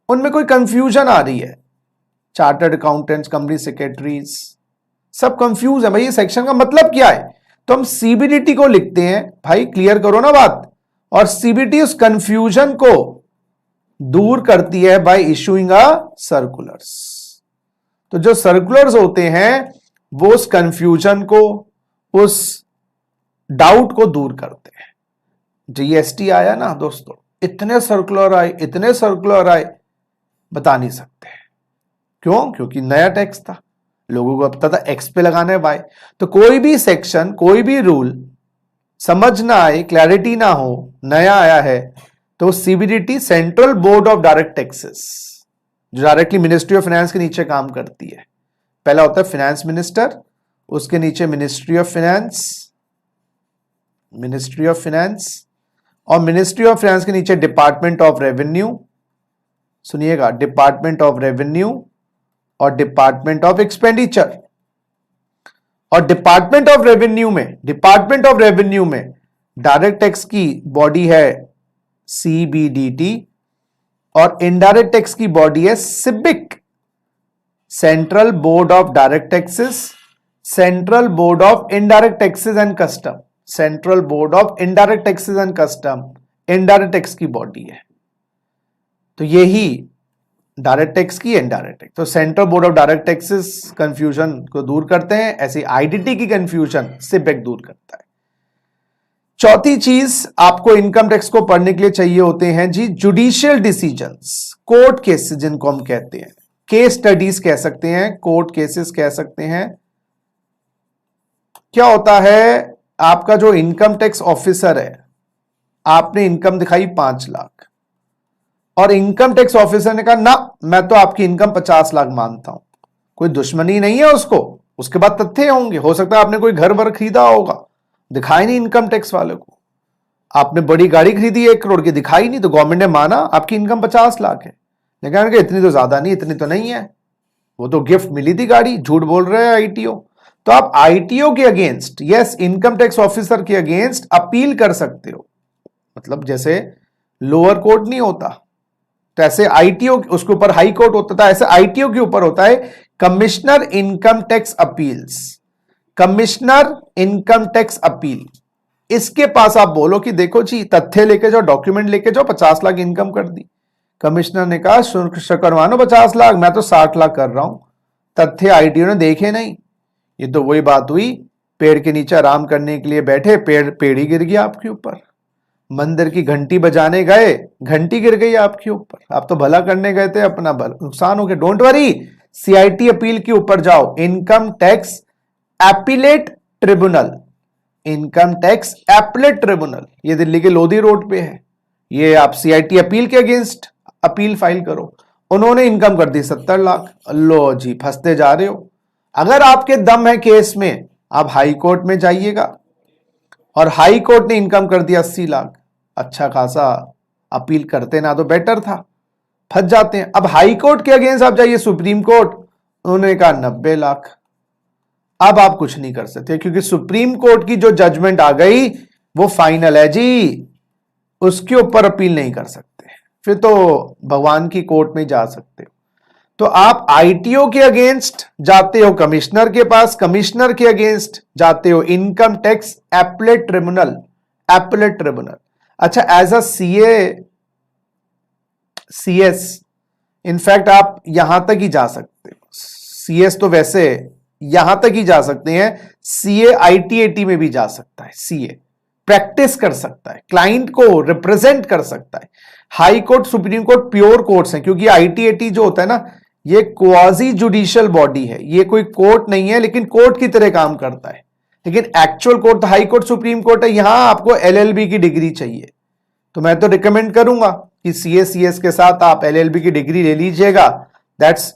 उनमें कोई कंफ्यूजन आ रही है, चार्टर्ड अकाउंटेंट्स, कंपनी सेक्रेटरीज सब कंफ्यूज है, भाई ये सेक्शन का मतलब क्या है? तो हम सीबीडीटी को लिखते हैं, भाई क्लियर करो ना बात, और सीबीडीटी उस कंफ्यूजन को दूर करती है बाय इशूइंग अ सर्कुलर्स। तो जो सर्कुलर्स होते हैं वो उस कंफ्यूजन को, उस डाउट को दूर करते हैं। जीएसटी आया ना दोस्तों, इतने सर्कुलर आए, इतने सर्कुलर आए, बता नहीं सकते क्यों, क्योंकि नया टैक्स था, लोगों को पता था एक्स पे लगाना है वाई। तो कोई भी सेक्शन, कोई भी रूल समझ ना आए, क्लैरिटी ना हो, नया आया है, तो CBDT central board of direct taxes, जो डायरेक्टली मिनिस्ट्री ऑफ फाइनेंस के नीचे काम करती है, पहला होता है फाइनेंस मिनिस्टर, उसके नीचे ministry of finance, ministry of finance, और मिनिस्ट्री ऑफ फाइनेंस के नीचे डिपार्टमेंट ऑफ रेवेन्यू, सुनिएगा, डिपार्टमेंट ऑफ रेवेन्यू और डिपार्टमेंट ऑफ एक्सपेंडिचर। और डिपार्टमेंट ऑफ रेवेन्यू में डायरेक्ट टैक्स की बॉडी है CBDT और इनडायरेक्ट टैक्स की बॉडी है CBIC, central board of direct taxes, central board of indirect taxes and custom, central board of indirect taxes and custom indirect tax की बॉडी है। तो यही डायरेक्ट टैक्स की इनडायरेक्ट टैक्स। तो central board of direct taxes confusion को दूर करते हैं, ऐसी IDT की कंफ्यूजन सिबिक दूर करता है। चौथी चीज आपको इनकम टैक्स को पढ़ने के लिए चाहिए होते हैं जी जुडिशियल डिसीजंस, कोर्ट केसेस जिनको हम कहते हैं, केस स्टडीज कह सकते हैं, कोर्ट केसेस कह सकते हैं। क्या होता है, आपका जो इनकम टैक्स ऑफिसर है, आपने इनकम दिखाई 5 लाख और इनकम टैक्स ऑफिसर ने कहा ना मैं तो आपकी इनकम 50 लाख मानता हूं। कोई दुश्मनी नहीं है उसको, उसके बाद तथ्य होंगे। हो सकता है आपने कोई घर वर खरीदा होगा, दिखाई नहीं इनकम टैक्स वाले को। आपने बड़ी गाड़ी खरीदी 1 करोड़ की, दिखाई नहीं, तो गवर्नमेंट ने माना आपकी इनकम 50 लाख है। लेकिन इतनी तो ज्यादा नहीं, इतनी तो नहीं है, वो तो गिफ्ट मिली थी गाड़ी, झूठ बोल रहे हैं ITO। तो आप ITO के against, yes income tax officer के अगेंस्ट अपील कर सकते हो। मतलब जैसे लोअर कोर्ट नहीं होता, तो ऐसे ITO उसके ऊपर हाई कोर्ट होता था, ऐसे ITO के ऊपर होता है commissioner income tax appeals, commissioner income tax appeal. इसके पास आप बोलो कि देखो जी तथ्य लेके जाओ, डॉक्यूमेंट लेके जाओ, 50 लाख इनकम कर दी। कमिश्नर ने कहा करवानो 50 लाख, मैं तो 60 लाख कर रहा हूं। तथ्य ITO ने देखे नहीं। ये तो वही बात हुई, पेड़ के नीचे आराम करने के लिए बैठे, पेड़ ही गिर गया आपके ऊपर। मंदिर की घंटी बजाने गए, घंटी गिर गई आपके ऊपर। आप तो भला करने गए थे, अपना नुकसान हो गया। डोंट वरी, CIT अपील के ऊपर जाओ, income tax appellate tribunal, income tax appellate tribunal, ये दिल्ली के लोधी रोड पे है। ये आप CIT अपील के अगेंस्ट अपील फाइल करो। उन्होंने इनकम कर दी 70 लाख। लो जी, फंसते जा रहे हो। अगर आपके दम है केस में, आप हाई कोर्ट में जाइएगा और हाई कोर्ट ने इनकम कर दिया 80 लाख। अच्छा खासा अपील करते ना तो बेटर था, फंस जाते हैं। अब हाई कोर्ट के अगेंस्ट आप जाइए सुप्रीम कोर्ट, उन्होंने कहा 90 लाख। अब आप कुछ नहीं कर सकते क्योंकि सुप्रीम कोर्ट की जो जजमेंट आ गई वो फाइनल है जी, उसके ऊपर अपील नहीं कर सकते। फिर तो भगवान की कोर्ट में जा सकते हो। तो आप ITO के अगेंस्ट जाते हो कमिश्नर के पास, कमिश्नर के अगेंस्ट जाते हो income tax appellate tribunal, appellate tribunal. अच्छा, एज अ CS इनफैक्ट आप यहां तक ही जा सकते हो। CS तो वैसे यहां तक ही जा सकते हैं, CA ITAT में भी जा सकता है। CA प्रैक्टिस कर सकता है, क्लाइंट को रिप्रेजेंट कर सकता है। High court, supreme court pure courts हैं, क्योंकि ITAT जो होता है ना, ये क्वाजी जुडिशियल बॉडी है, ये कोई कोर्ट नहीं है, लेकिन कोर्ट की तरह काम करता है। लेकिन एक्चुअल कोर्ट तो हाई कोर्ट, सुप्रीम कोर्ट है। यहां आपको LLB की डिग्री चाहिए, तो मैं तो रिकमेंड करूंगा कि CS के साथ आप LLB की डिग्री ले लीजिएगा। That's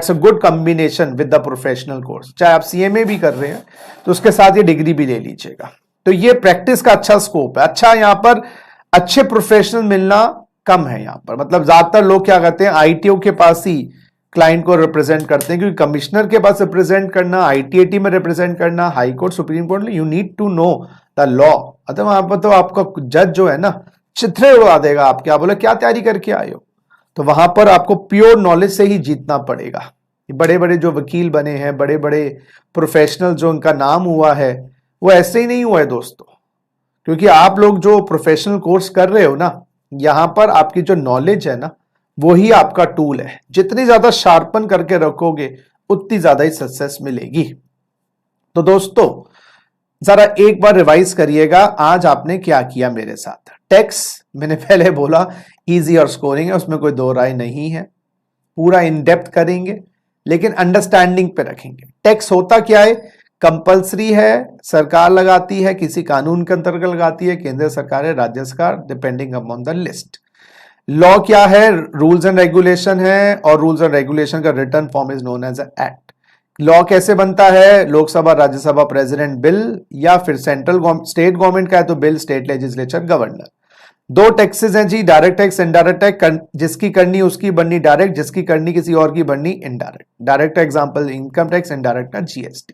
a good combination with the professional course. चाहे आप CMA भी कर रहे हैं तो उसके साथ ये डिग्री भी ले लीजिएगा। तो ये प्रैक्टिस का अच्छा स्कोप है। अच्छा, यहां पर अच्छे प्रोफेशनल मिलना कम है यहां पर। मतलब ज्यादातर लोग क्या करते हैं, ITO के पास ही क्लाइंट को रिप्रेजेंट करते हैं, क्योंकि कमिश्नर के पास रिप्रेजेंट करना, ITAT में रिप्रेजेंट करना, high court, supreme court, you need to know the law. अतः वहां पर तो आपका जज जो है ना, चित्रे उड़ा देगा। आप क्या बोले, क्या तैयारी करके आए हो? तो वहां पर आपको प्योर नॉलेज से ही जीतना पड़ेगा। बड़े बड़े जो वकील बने हैं, बड़े बड़े प्रोफेशनल जो उनका नाम हुआ है, वो ऐसे ही नहीं हुआ है दोस्तों। क्योंकि आप लोग जो प्रोफेशनल कोर्स कर रहे हो ना, यहां पर आपकी जो नॉलेज है ना, वो ही आपका टूल है। जितनी ज्यादा शार्पन करके रखोगे, उतनी ज्यादा ही सक्सेस मिलेगी। तो दोस्तों, जरा एक बार रिवाइज करिएगा, आज आपने क्या किया मेरे साथ। टैक्स मैंने पहले बोला इजी और स्कोरिंग है, उसमें कोई दो राय नहीं है। पूरा इन डेप्थ करेंगे, लेकिन अंडरस्टैंडिंग पे रखेंगे। टैक्स होता क्या है, कंपल्सरी है, सरकार लगाती है, किसी कानून के अंतर्गत लगाती है, केंद्र सरकार है, राज्य सरकार, depending upon the list. Law क्या है, रूल्स एंड रेगुलेशन है, और रूल्स एंड रेगुलेशन का written form is known as act. Law कैसे बनता है, लोकसभा, राज्यसभा, प्रेसिडेंट, बिल, या फिर सेंट्रल स्टेट गवर्नमेंट का है तो बिल, स्टेट लेजिस्लेचर, गवर्नर। दो टैक्सेस हैं जी, डायरेक्ट टैक्स, इनडायरेक्ट टैक्स। जिसकी करनी उसकी बननी डायरेक्ट, जिसकी करनी किसी और की बननी indirect. Direct example income tax, indirect ना जीएसटी।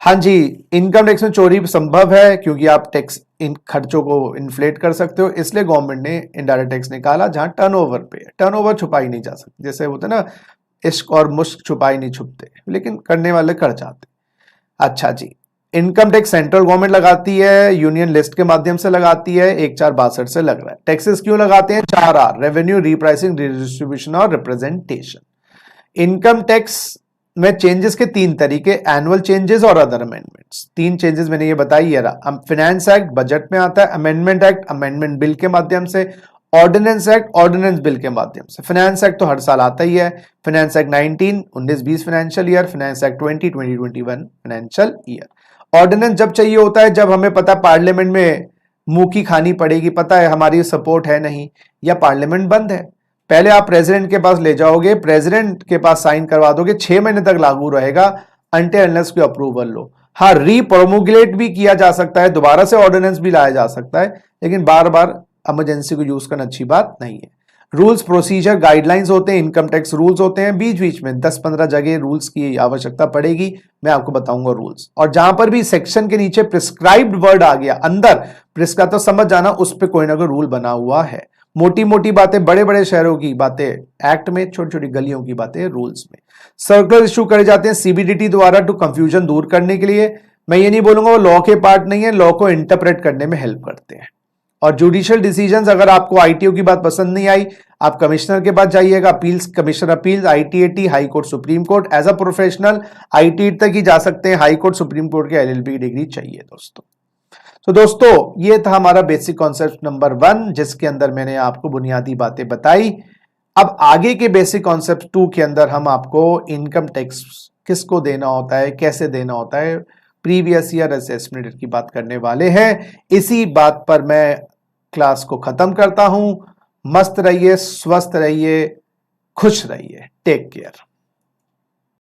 हाँ जी, इनकम टैक्स में चोरी संभव है क्योंकि आप टैक्स इन खर्चों को इन्फ्लेट कर सकते हो, इसलिए गवर्नमेंट ने इनडायरेक्ट टैक्स निकाला जहां टर्नओवर पे है। टर्नओवर छुपाई नहीं जा सकती, जैसे होता है ना इश्क और मुश्क छुपाई नहीं छुपते, लेकिन करने वाले कर जाते। अच्छा जी, इनकम टैक्स सेंट्रल गवर्नमेंट लगाती है, यूनियन लिस्ट के माध्यम से लगाती है, 1462 से लग रहा है। टैक्सेस क्यों लगाते हैं? 4R, रेवेन्यू, रीप्राइसिंग, रिडिस्ट्रीब्यूशन और रिप्रेजेंटेशन। इनकम टैक्स में चेंजेस के 3 तरीके, एनुअल चेंजेस और अदर अमेंडमेंट्स। 3 चेंजेस मैंने ये बताई है। फाइनेंस एक्ट बजट में आता है, अमेंडमेंट एक्ट अमेंडमेंट बिल के माध्यम से, ऑर्डिनेंस एक्ट ऑर्डिनेंस बिल के माध्यम से। फाइनेंस एक्ट तो हर साल आता ही है, finance act 19-19-20 financial year, finance act 20-20-21 financial year. Ordinance जब चाहिए होता है जब हमें पता पार्लियामेंट में मुंह की खानी पड़ेगी, पता है हमारी सपोर्ट है नहीं या पार्लियामेंट बंद है। पहले आप प्रेसिडेंट के पास ले जाओगे, प्रेसिडेंट के पास साइन करवा दोगे, 6 महीने तक लागू रहेगा अनटिल अनलेस की अप्रूवल लो। हाँ, रीप्रोमुलेट भी किया जा सकता है, दोबारा से ऑर्डिनेंस भी लाया जा सकता है, लेकिन बार बार इमरजेंसी को यूज करना अच्छी बात नहीं है। रूल्स, प्रोसीजर, गाइडलाइंस होते हैं, इनकम टैक्स रूल्स होते हैं, बीच बीच में 10-15 जगह रूल्स की आवश्यकता पड़ेगी, मैं आपको बताऊंगा रूल्स। और जहां पर भी सेक्शन के नीचे प्रिस्क्राइब्ड वर्ड आ गया, अंदर प्रिस्क्राइब तो समझ जाना उस पर कोई ना कोई रूल बना हुआ है। मोटी मोटी बातें बड़े बड़े शहरों की बातें एक्ट में, छोटी छोटी गलियों की बातें रूल्स में। सर्कुलर इशू करे जाते हैं सीबीडीटी द्वारा टू कंफ्यूजन दूर करने के लिए। मैं ये नहीं बोलूंगा वो लॉ के पार्ट नहीं है, लॉ को इंटरप्रेट करने में हेल्प करते हैं। और जुडिशियल डिसीजंस, अगर आपको आईटीओ की बात पसंद नहीं आई, आप कमिश्नर के पास जाइएगा, appeals, commissioner appeals, ITAT, high court, supreme court. As a professional IT तक ही जा सकते हैं, हाई कोर्ट, सुप्रीम कोर्ट के एलएलबी की डिग्री चाहिए दोस्तों। तो दोस्तों ये था हमारा बेसिक कॉन्सेप्ट नंबर 1, जिसके अंदर मैंने आपको बुनियादी बातें बताई। अब आगे के बेसिक कॉन्सेप्ट 2 के अंदर हम आपको इनकम टैक्स किसको देना होता है, कैसे देना होता है, प्रीवियस ईयर असेसमेंट की बात करने वाले हैं। इसी बात पर मैं क्लास को खत्म करता हूं। मस्त रहिए, स्वस्थ रहिए, खुश रहिए। Take care.